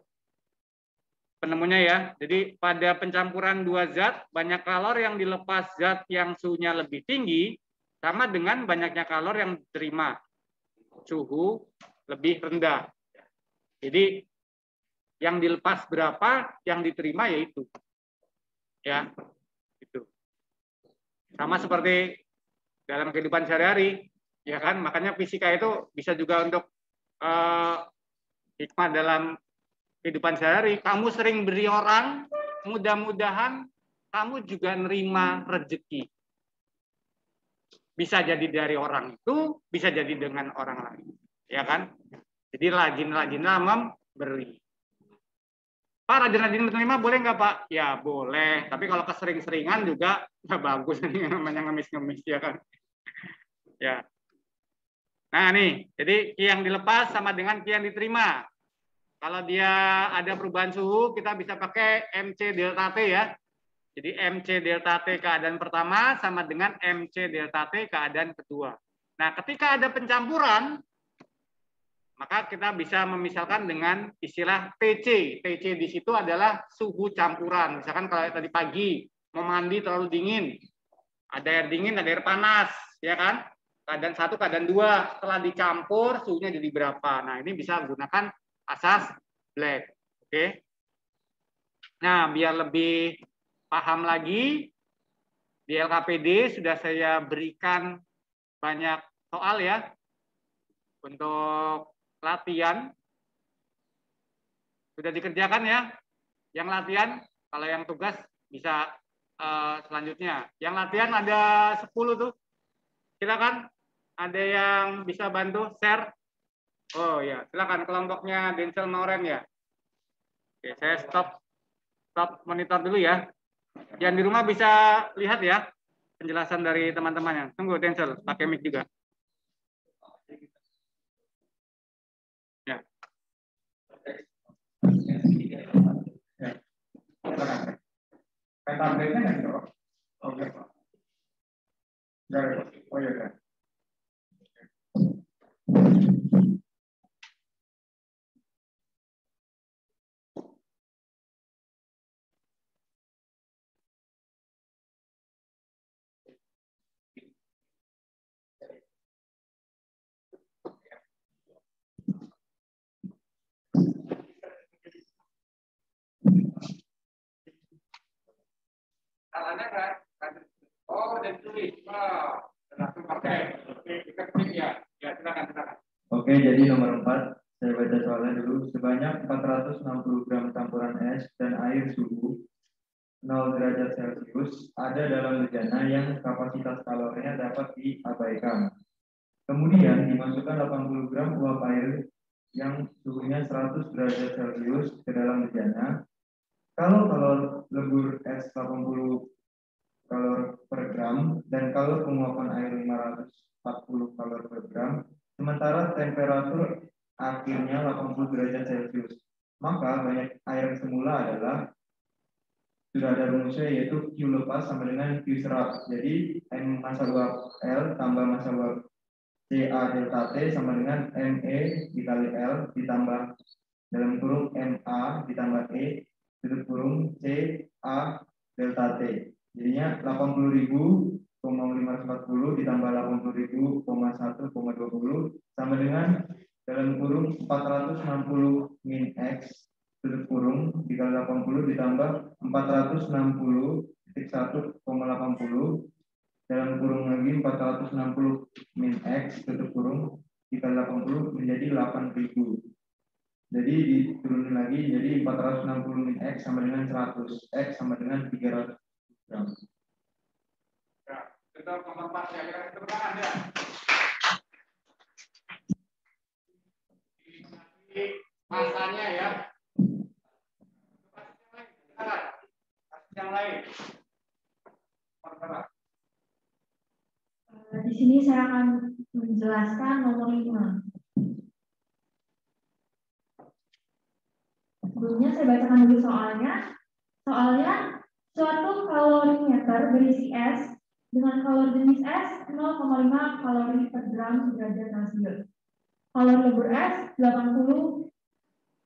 penemunya ya. Jadi pada pencampuran dua zat, banyak kalor yang dilepas zat yang suhunya lebih tinggi sama dengan banyaknya kalor yang diterima suhu lebih rendah. Jadi yang dilepas berapa, yang diterima yaitu. Ya. Itu. Sama seperti dalam kehidupan sehari-hari, ya kan? Makanya fisika itu bisa juga untuk hikmah dalam kehidupan sehari-hari. Kamu sering beri orang, mudah-mudahan kamu juga nerima rezeki. Bisa jadi dari orang itu, bisa jadi dengan orang lain, ya kan? Jadi rajin-rajinlah memberi. Pak, rajin-rajin menerima boleh nggak Pak? Ya boleh, tapi kalau kesering-seringan juga nggak bagus, namanya ngemis-ngemis ya kan? Ya. Nah nih, jadi Q yang dilepas sama dengan Q yang diterima. Kalau dia ada perubahan suhu, kita bisa pakai MC delta T ya. Jadi MC delta T keadaan pertama sama dengan MC delta T keadaan kedua. Nah, ketika ada pencampuran, maka kita bisa memisalkan dengan istilah TC. TC di situ adalah suhu campuran. Misalkan kalau tadi pagi mau mandi terlalu dingin, ada air dingin, ada air panas, ya kan? Keadaan 1, keadaan 2, setelah dicampur suhunya jadi berapa. Nah, ini bisa menggunakan asas Black. Oke. Nah, biar lebih paham lagi, di LKPD sudah saya berikan banyak soal ya untuk latihan. Sudah dikerjakan ya. Yang latihan, kalau yang tugas bisa selanjutnya. Yang latihan ada 10 tuh. Silakan. Ada yang bisa bantu share? Oh ya, silakan kelompoknya Denzel Mauren ya. Oke, saya stop monitor dulu ya. Yang di rumah bisa lihat ya penjelasan dari teman-temannya. Tunggu Denzel, pakai mic juga. Ya. Oh ya. Salahnya kan? Oh, dan tulis. Langsung pakai. Ya, silakan. Oke, jadi nomor 4 Saya baca soalnya dulu. Sebanyak 460 gram campuran es dan air suhu 0 derajat Celcius ada dalam bejana yang kapasitas kalorinya dapat diabaikan. Kemudian dimasukkan 80 gram uap air yang suhunya 100 derajat Celcius ke dalam bejana. Kalau kalor lebur es 80 kalor per gram dan kalor penguapan air 540 kalor per gram, sementara temperatur akhirnya 80 derajat Celcius. Maka banyak air semula adalah sudah ada rumusnya, yaitu Q lepas sama dengan Q serap. Jadi M massa uap L tambah massa uap CA delta T sama dengan ME dikali L ditambah dalam kurung MA ditambah E tutup kurung CA delta T. Jadinya 80.540 ditambah 80.000,1,20 sama dengan dalam kurung 460 min X tutup kurung dikali 80 ditambah 460,1,80 dalam kurung lagi 460 min X tutup kurung dikali 80 menjadi 8.000. Jadi diturunin lagi jadi 460 min X sama dengan 100, X sama dengan 300 gram. Ya, kita memperpas ya, kita tepuk tangan ya. Ini masanya ya. Yang lain. Di sini saya akan menjelaskan nomor 5. Sebelumnya saya bacakan dulu soalnya. Soalnya, suatu kalorimeter berisi es dengan kalori jenis es 0,5 kalori per gram derajat Celcius. Kalori lebur es 80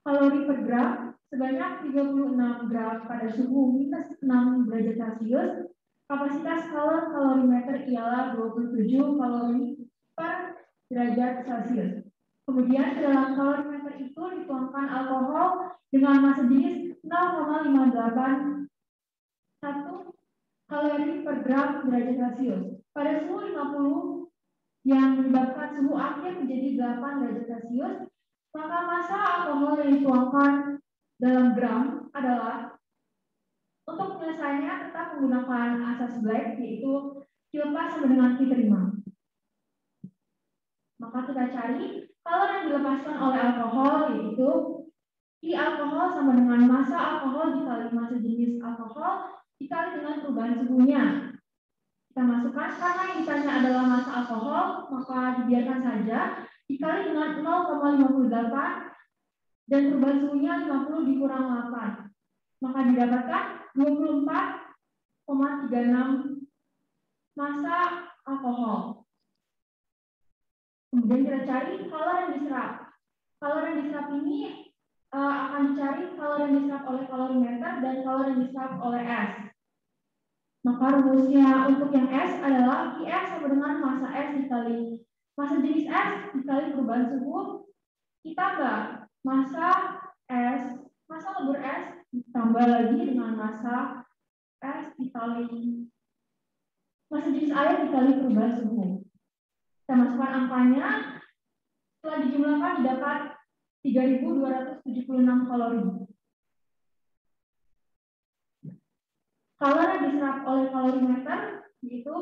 kalori per gram sebanyak 36 gram pada suhu minus 6 derajat Celcius. Kapasitas kalorimeter ialah 27 kalori per derajat Celcius. Kemudian ke dalam kalorimeter itu dituangkan alkohol dengan massa jenis 0,581 kalori per gram derajat Celcius. Pada suhu 50 yang menyebabkan suhu akhir menjadi 8 derajat Celcius, maka massa alkohol yang dituangkan dalam gram adalah, untuk penyelesaiannya tetap menggunakan asas Black, yaitu Q lepas sama dengan Q terima. Maka kita cari kalori yang dilepaskan oleh alkohol, yaitu I alkohol sama dengan massa alkohol dikali massa jenis alkohol dikali dengan perubahan suhunya. Kita masukkan, karena yang ditanya adalah massa alkohol, maka dibiarkan saja dikali dengan 0,58 dan perubahan suhunya 50 dikurang 8. Maka didapatkan 24,36 massa alkohol. Kemudian kita cari kalori yang diserap. Kalori yang diserap ini akan dicari kalori yang diserap oleh kalorimeter dan kalori yang diserap oleh S. Maka rumusnya untuk yang S adalah IS sama dengan massa S dikali massa jenis S dikali perubahan suhu ditambah massa S, massa lebur S ditambah lagi dengan massa S dikali massa jenis air dikali perubahan suhu. Kita masukkan angkanya, setelah dijumlahkan didapat 3.276 kalori. Kalori yang diserap oleh kalorimeter yaitu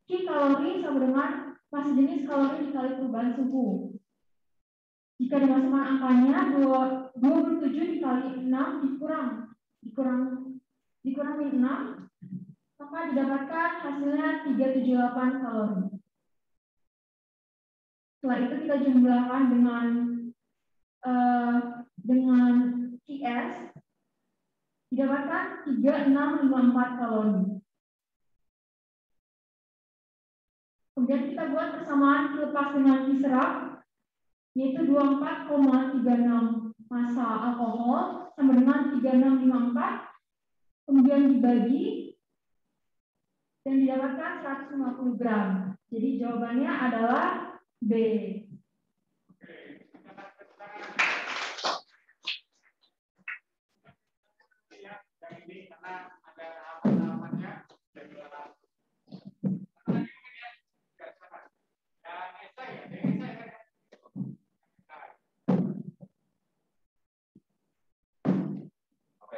Q kalori sama dengan massa jenis kalori dikali perubahan suhu. Jika dimasukkan angkanya 27 dikali 6 dikurang min 6, maka didapatkan hasilnya 378 kalori. Setelah itu kita jumlahkan dengan QS, didapatkan 3654 kalori. Kemudian kita buat persamaan Q lepas dengan Q serap, yaitu 24,36 massa alkohol sama dengan 3654, kemudian dibagi dan didapatkan 150 gram. Jadi jawabannya adalah B.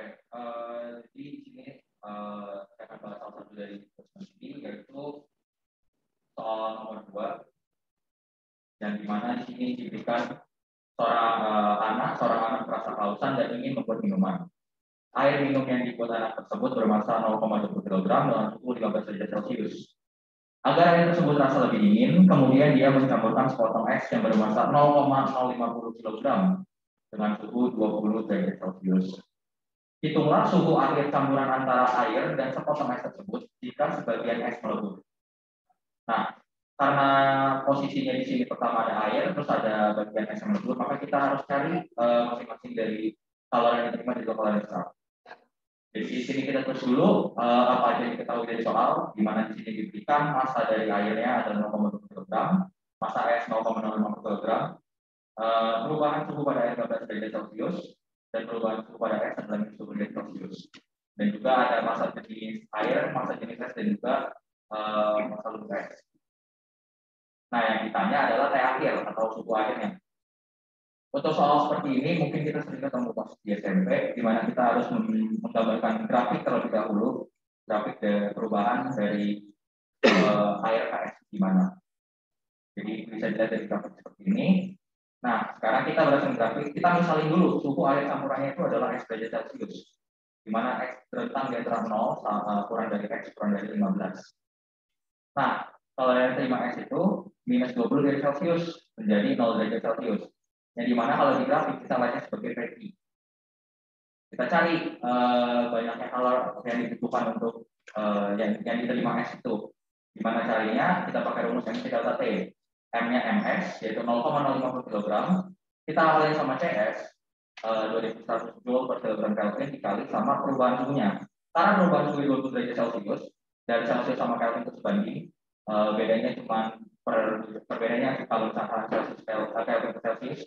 Oke, di sini saya akan bahas salah satu dari ini, yaitu soal nomor 2, yang dimana di sini diberikan seorang anak merasa kehausan dan ingin membuat minuman. Air minum yang dibuat anak tersebut bermassa 0,20 kg dengan suhu 15 derajat Celcius. Agar air tersebut terasa lebih dingin, kemudian dia mencampurkan sepotong es yang bermassa 0,050 kg dengan suhu 20 derajat Celcius. Hitunglah suhu akhir campuran antara air dan sepotong es tersebut jika sebagian es melebur. Nah, karena posisinya di sini pertama ada air, terus ada bagian es yang melebur, maka kita harus cari masing-masing dari kalori yang diterima dan juga kalori yang diserap. Jadi di sini kita terus dulu apa aja yang diketahui dari soal, di mana di sini diberikan massa dari airnya adalah 0,20 kg, massa es 0,05 kg, perubahan suhu pada air 15 derajat Celcius, dan perubahan suhu pada es adalah minus 20 derajat Celcius. Dan juga ada massa jenis air, massa jenis es, dan juga massa lumpur es. Nah, yang ditanya adalah T akhir atau suhu akhirnya. Untuk soal seperti ini mungkin kita sering ketemu pas di SMP, di mana kita harus menggambarkan grafik terlebih dahulu, grafik perubahan dari air ke es gimana. Jadi bisa dilihat dari grafik seperti ini. Nah, sekarang kita berdasarkan grafik, kita misalin dulu suhu air campurannya itu adalah X derajat Celcius, di mana X rentang di antara 0 kurang dari X kurang dari 15. Nah, kalau yang terima S itu minus 20 derajat Celcius menjadi 0 derajat Celcius. Yang dimana kalau di grafik kita baca sebagai PT. Kita cari banyaknya kalori yang dibutuhkan untuk yang diterima S itu. Gimana caranya? Kita pakai rumus MC delta T. M-nya MS yaitu 0,050 kg. Kita kaliin sama CS 2100 Joule per kilogram Kelvin dikali sama perubahan suhunya. Karena perubahan suhu 20 derajat Celcius dari Celcius sama Kelvin itu sebanding, bedanya cuma perbedaannya kalau misalkan Celsius Kelvin ke Celsius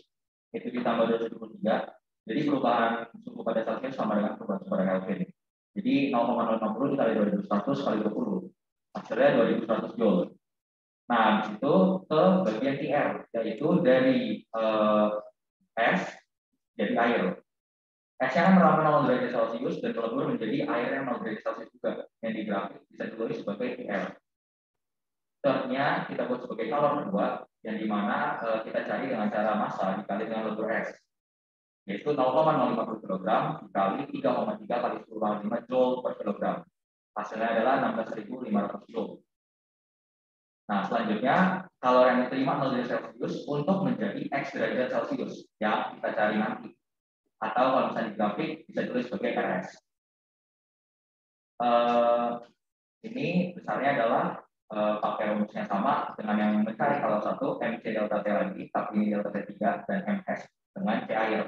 itu ditambah 223. Jadi perubahan suhu pada Celsius sama dengan perubahan suhu pada Kelvin. Jadi 0,050 dikali 2100 kali 20. Hasilnya 2100 Joule. Nah, habis itu ke bagian TR, yaitu dari es jadi air. S-nya kan melambung 0 derajat Celcius dan melebur menjadi air yang 0 derajat Celcius juga. Yang di grafik bisa ditulis sebagai TR. Ternya kita buat sebagai kalori kedua, yang dimana kita cari dengan cara massa dikali dengan lebur S, yaitu 0,050 kg dikali 3,3 kali 10⁵ Joule per kilogram. Hasilnya adalah 16.500 Joule. Nah, selanjutnya kalori yang diterima 0 derajat Celcius untuk menjadi X derajat Celcius yang kita cari nanti. Atau kalau misalnya di grafik bisa ditulis sebagai RS. Ini besarnya adalah pakai rumusnya sama dengan yang mencari kalau satu MC delta T lagi, tapi ini delta T3 dan MS dengan C air.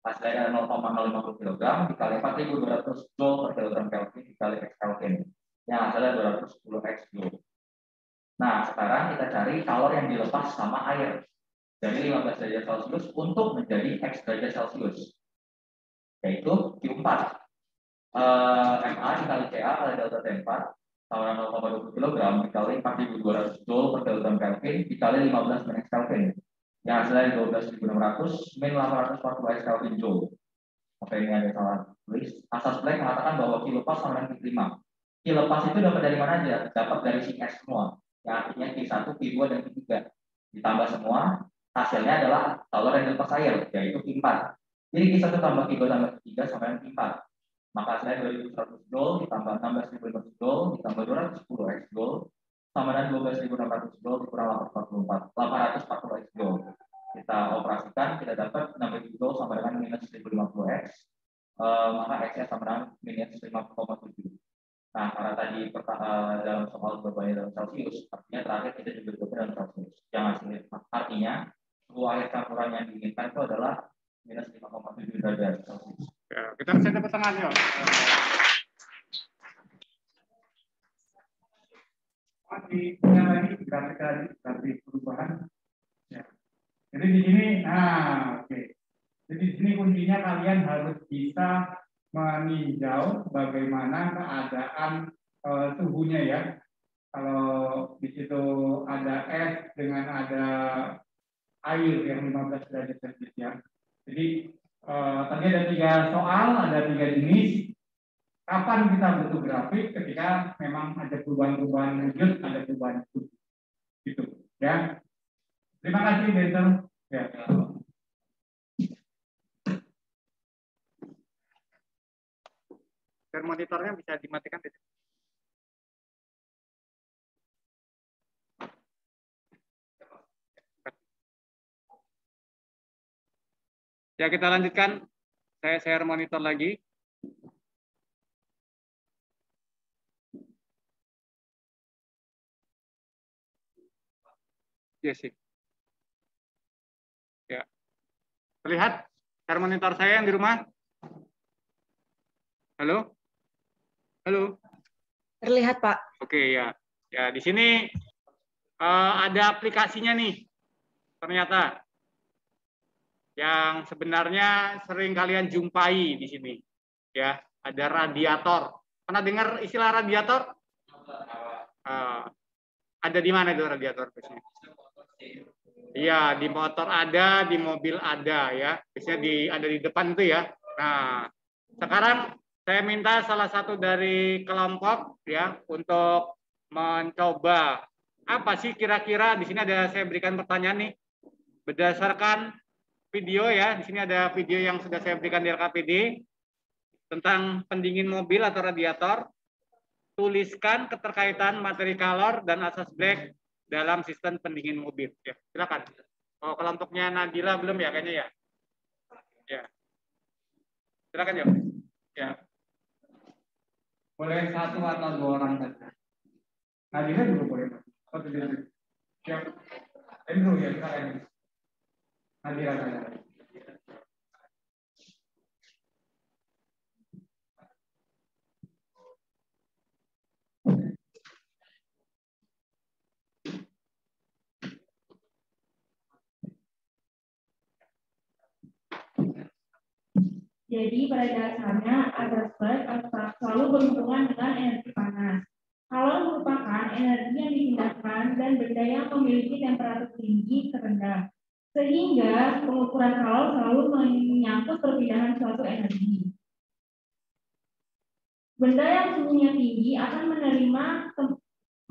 Hasilnya adalah 0,050 kg dikali 4.200 Joule per kilogram Kelvin dikali X Kelvin. Yang hasilnya 210 X Joule. Nah, sekarang kita cari kalori yang dilepas sama air dari 15 derajat Celcius untuk menjadi X derajat Celcius, yaitu Q4. MA dikali CA kali delta T4 sama 0,20 kg dikali 4.200 Joule per kilogram Kelvin dikali 15 min X Kelvin. Yang hasilnya 12.600 min 840 X Kelvin Joule. Oke, ini ada salah tulis. Asas Black mengatakan bahwa Q lepas sama dengan Q5. Q lepas itu dapat dari mana aja? Dapat dari si S semua. Yang artinya Q1, Q2, dan Q3. Ditambah semua, hasilnya adalah kalori yang dilepas air, yaitu Q4. Jadi Q1 tambah Q2 tambah Q3 sama dengan Q4. Maka hasilnya 2100 Joule ditambah 16.500 Joule ditambah 210 X Joule sama dengan 12.600 Joule dikurang 840 X Joule. Kita operasikan, kita dapat 6.000 Joule sama dengan minus 1050 X. Maka X-nya sama dengan minus 5,7. Nah, karena tadi dalam soal jawabannya dalam Celsius, artinya terakhir kita juga jawab dalam Celsius. Yang hasilnya artinya suhu air campuran yang diinginkan itu adalah minus 5,7 derajat Celsius. Ya, kita bisa tepuk tangan yuk. Punya lagi grafik perubahan. Ya. Jadi di sini, oke. Jadi di sini kuncinya kalian harus bisa meninjau bagaimana keadaan suhunya ya. Kalau di situ ada es dengan ada air yang 15 derajat Celcius ya. Jadi Tadi ada 3 soal, ada 3 jenis. Kapan kita butuh grafik? Ketika memang ada perubahan-perubahan wujud, ada perubahan wujud. Gitu, ya. Terima kasih, Denzel. Ya. Dan monitornya bisa dimatikan. Ya, kita lanjutkan. Saya share monitor lagi. Yes, sih. Ya. Terlihat share monitor saya yang di rumah? Halo? Halo? Terlihat, Pak. Oke, ya. Ya, di sini ada aplikasinya nih. Ternyata yang sebenarnya sering kalian jumpai di sini. Ya, ada radiator. Pernah dengar istilah radiator? Ada di mana itu radiator biasanya? Iya, di motor ada, di mobil ada ya. Biasanya ada di depan itu ya. Nah, sekarang saya minta salah satu dari kelompok ya untuk mencoba apa sih kira-kira di sini saya berikan pertanyaan nih berdasarkan video ya. Di sini ada video yang sudah saya berikan di LKPD tentang pendingin mobil atau radiator. Tuliskan keterkaitan materi kalor dan asas Black dalam sistem pendingin mobil. Ya, silakan. Oh, kelompoknya Nabila belum ya kayaknya ya. Ya. Silakan ya. Ya. Boleh 1 atau 2 orang saja. Nabila juga boleh. Oh, tidak. Ya. Andrew ya, silakan. Nabila saja. Jadi pada dasarnya asas Black selalu berhubungan dengan energi panas. Kalor merupakan energi yang dipindahkan dan benda yang memiliki temperatur tinggi ke rendah. Sehingga pengukuran kalor selalu menyangkut perpindahan suatu energi. Benda yang suhunya tinggi akan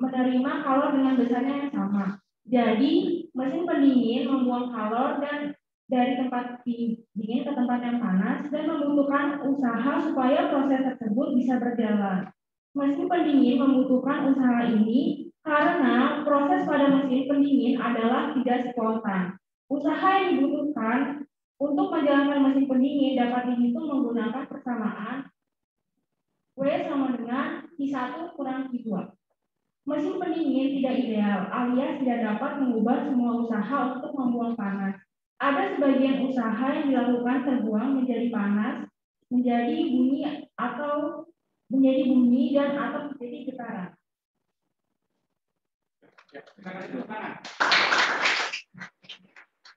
menerima kalor dengan besarnya yang sama. Jadi mesin pendingin membuang kalor dan dari tempat dingin ke tempat yang panas dan membutuhkan usaha supaya proses tersebut bisa berjalan. Mesin pendingin membutuhkan usaha ini karena proses pada mesin pendingin adalah tidak spontan. Usaha yang dibutuhkan untuk menjalankan mesin pendingin dapat dihitung menggunakan persamaan W sama dengan Q1 kurang Q2. Mesin pendingin tidak ideal alias tidak dapat mengubah semua usaha untuk membuang panas. Ada sebagian usaha yang dilakukan terbuang menjadi panas, menjadi bunyi dan atau menjadi getaran.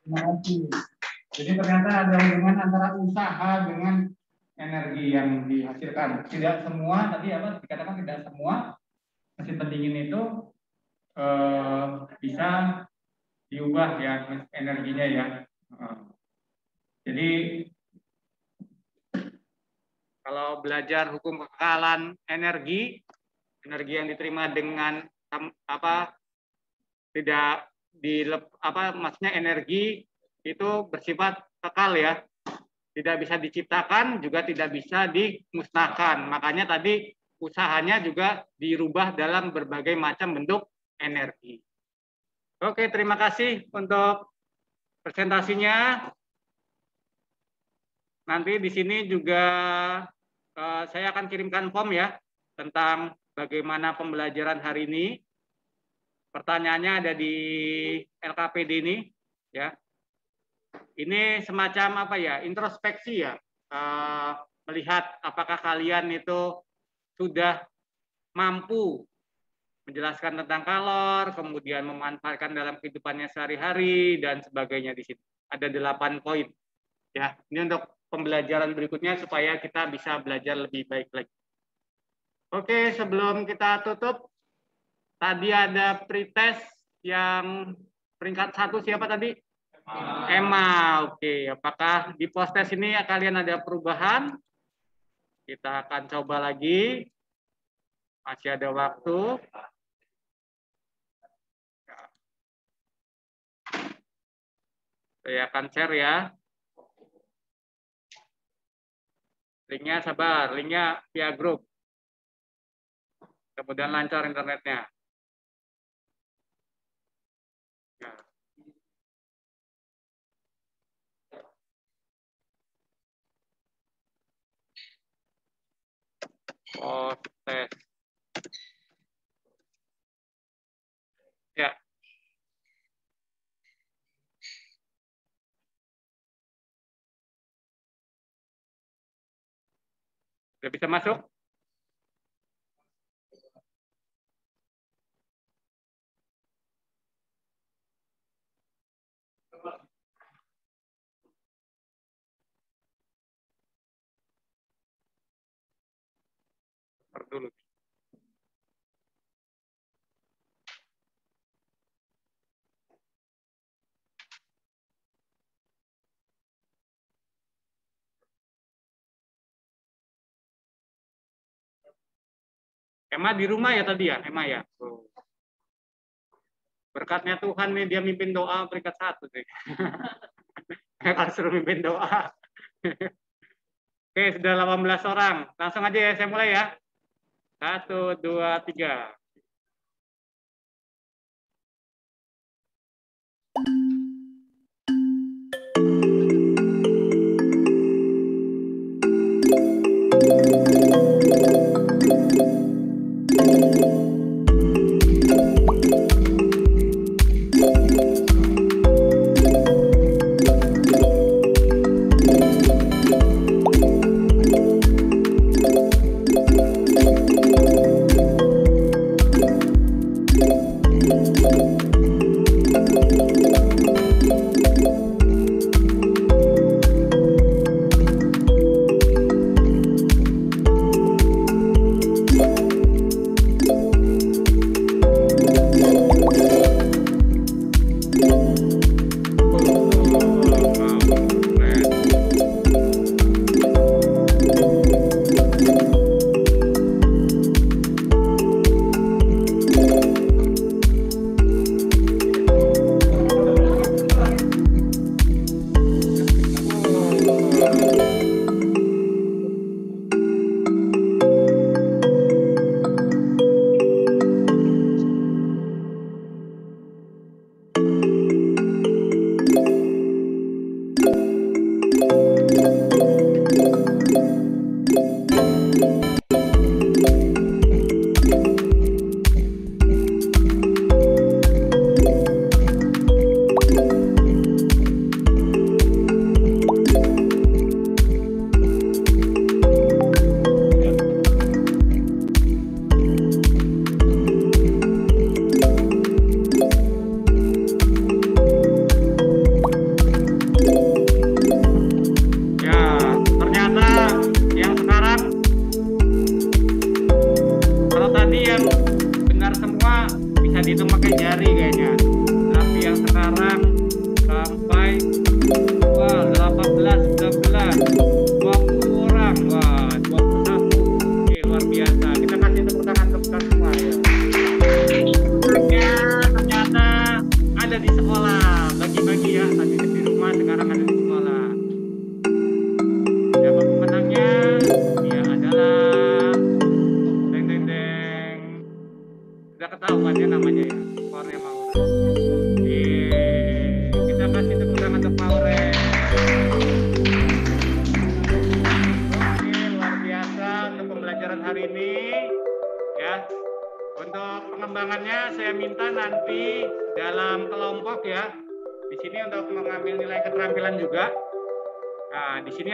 Terima kasih. Jadi ternyata ada hubungan antara usaha dengan energi yang dihasilkan. Tidak semua tadi apa dikatakan tidak semua mesin pendingin itu bisa diubah ya energinya ya. Jadi kalau belajar hukum kekekalan energi yang diterima dengan maksudnya energi itu bersifat kekal ya. Tidak bisa diciptakan juga tidak bisa dimusnahkan. Makanya tadi usahanya juga dirubah dalam berbagai macam bentuk energi. Oke, terima kasih untuk presentasinya. Nanti di sini juga saya akan kirimkan form ya tentang bagaimana pembelajaran hari ini. Pertanyaannya ada di LKPD ini ya. Ini semacam apa ya? Introspeksi ya. Melihat apakah kalian itu sudah mampu menjelaskan tentang kalor, kemudian memanfaatkan dalam kehidupannya sehari-hari dan sebagainya di sini. Ada 8 poin. Ya, ini untuk pembelajaran berikutnya supaya kita bisa belajar lebih baik lagi. Oke, sebelum kita tutup, tadi ada pretest yang peringkat 1 siapa tadi? Emma. Oke, apakah di post-test ini kalian ada perubahan? Kita akan coba lagi. Masih ada waktu. Saya akan share ya. Linknya sabar, linknya via grup. Mudah-mudahan lancar internetnya. Tes. Ya. Sudah bisa masuk? Dulu. Emma di rumah ya tadi ya, Emma ya. Berkatnya Tuhan nih, dia mimpin doa peringkat 1 sih. Kalau suruh mimpin doa. Oke, sudah 18 orang. Langsung aja ya, saya mulai ya. 1, 2, 3.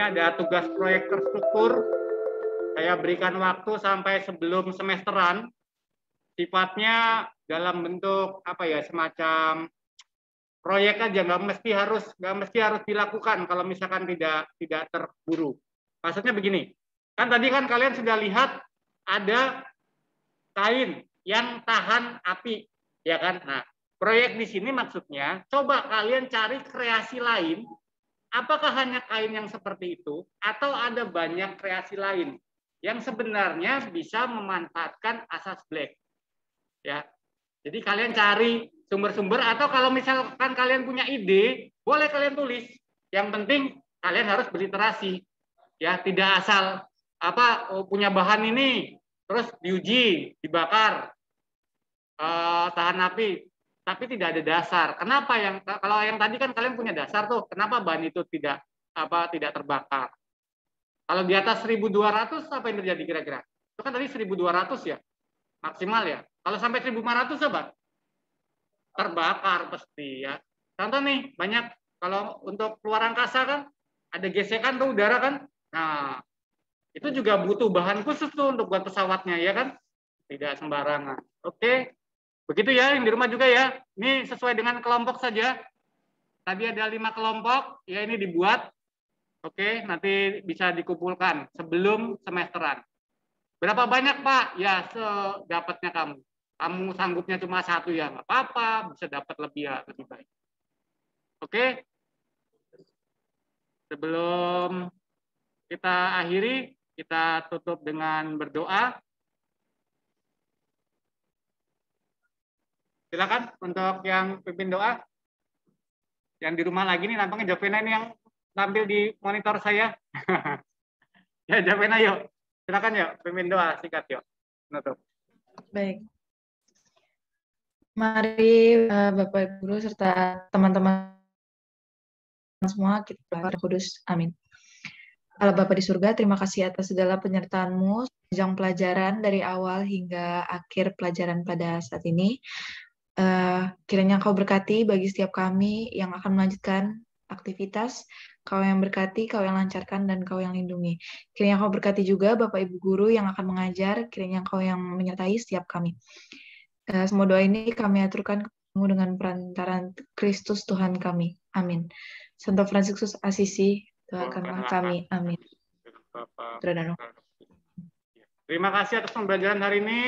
Ada tugas proyek terstruktur, saya berikan waktu sampai sebelum semesteran, sifatnya dalam bentuk apa ya, semacam proyek aja, nggak mesti harus dilakukan kalau misalkan tidak terburu. Maksudnya begini, kan tadi kan kalian sudah lihat ada kain yang tahan api, ya kan? Nah, Proyek di sini maksudnya, coba kalian cari kreasi lain. Apakah hanya kain yang seperti itu, atau ada banyak kreasi lain yang sebenarnya bisa memanfaatkan asas black? Ya, jadi kalian cari sumber-sumber, atau kalau misalkan kalian punya ide, boleh kalian tulis. Yang penting kalian harus berliterasi. Ya, tidak asal punya bahan ini terus diuji, dibakar, tahan api, tapi tidak ada dasar. Kenapa kalau yang tadi kan kalian punya dasar tuh, kenapa bahan itu tidak terbakar? Kalau di atas 1.200 apa yang terjadi kira-kira? Itu kan tadi 1.200 ya, maksimal ya. Kalau sampai 1.500 apa? Terbakar pasti ya. Contoh nih, banyak kalau untuk keluar angkasa kan ada gesekan tuh udara kan. Nah, itu juga butuh bahan khusus tuh untuk buat pesawatnya ya kan. Tidak sembarangan. Oke. Begitu ya, yang di rumah juga ya. Ini sesuai dengan kelompok saja. Tadi ada 5 kelompok, ya ini dibuat. Oke, nanti bisa dikumpulkan sebelum semesteran. Berapa banyak Pak? Ya, sedapatnya kamu. Kamu sanggupnya cuma 1 ya, nggak apa-apa. Bisa dapat lebih ya, lebih baik. Oke. Sebelum kita akhiri, kita tutup dengan berdoa. Silakan untuk yang pimpin doa. Yang di rumah lagi nih nampaknya Javena ini yang tampil di monitor saya. Ya Javena yuk. Silakan yuk pimpin doa singkat yuk. Menutup. Baik. Mari Bapak Guru serta teman-teman semua kita berdoa kudus. Amin. Allah Bapa di surga, terima kasih atas segala penyertaan-Mu sepanjang pelajaran dari awal hingga akhir pelajaran pada saat ini. Kiranya Kau berkati bagi setiap kami yang akan melanjutkan aktivitas, Kau yang berkati, Kau yang lancarkan, dan Kau yang lindungi. Kiranya Kau berkati juga Bapak Ibu Guru yang akan mengajar, kiranya Kau yang menyertai setiap kami. Semua doa ini kami aturkan kepadamu dengan perantaraan Kristus Tuhan kami. Amin. Santo Fransiskus Asisi, doakanlah kami. Amin. Terima kasih atas pembelajaran hari ini.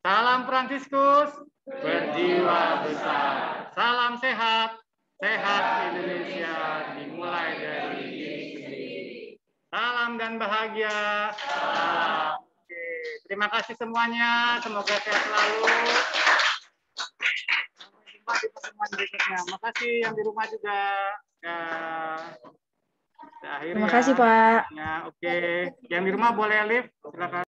Salam Fransiskus, berjiwa besar. Salam sehat, sehat Indonesia dimulai dari diri sendiri. Salam dan bahagia. Salam. Oke. Terima kasih semuanya. Semoga sehat selalu. Sampai jumpa di pertemuan berikutnya. Makasih yang di rumah juga. Ya. Terima kasih Pak. Ya, oke. Yang di rumah boleh live. Silakan.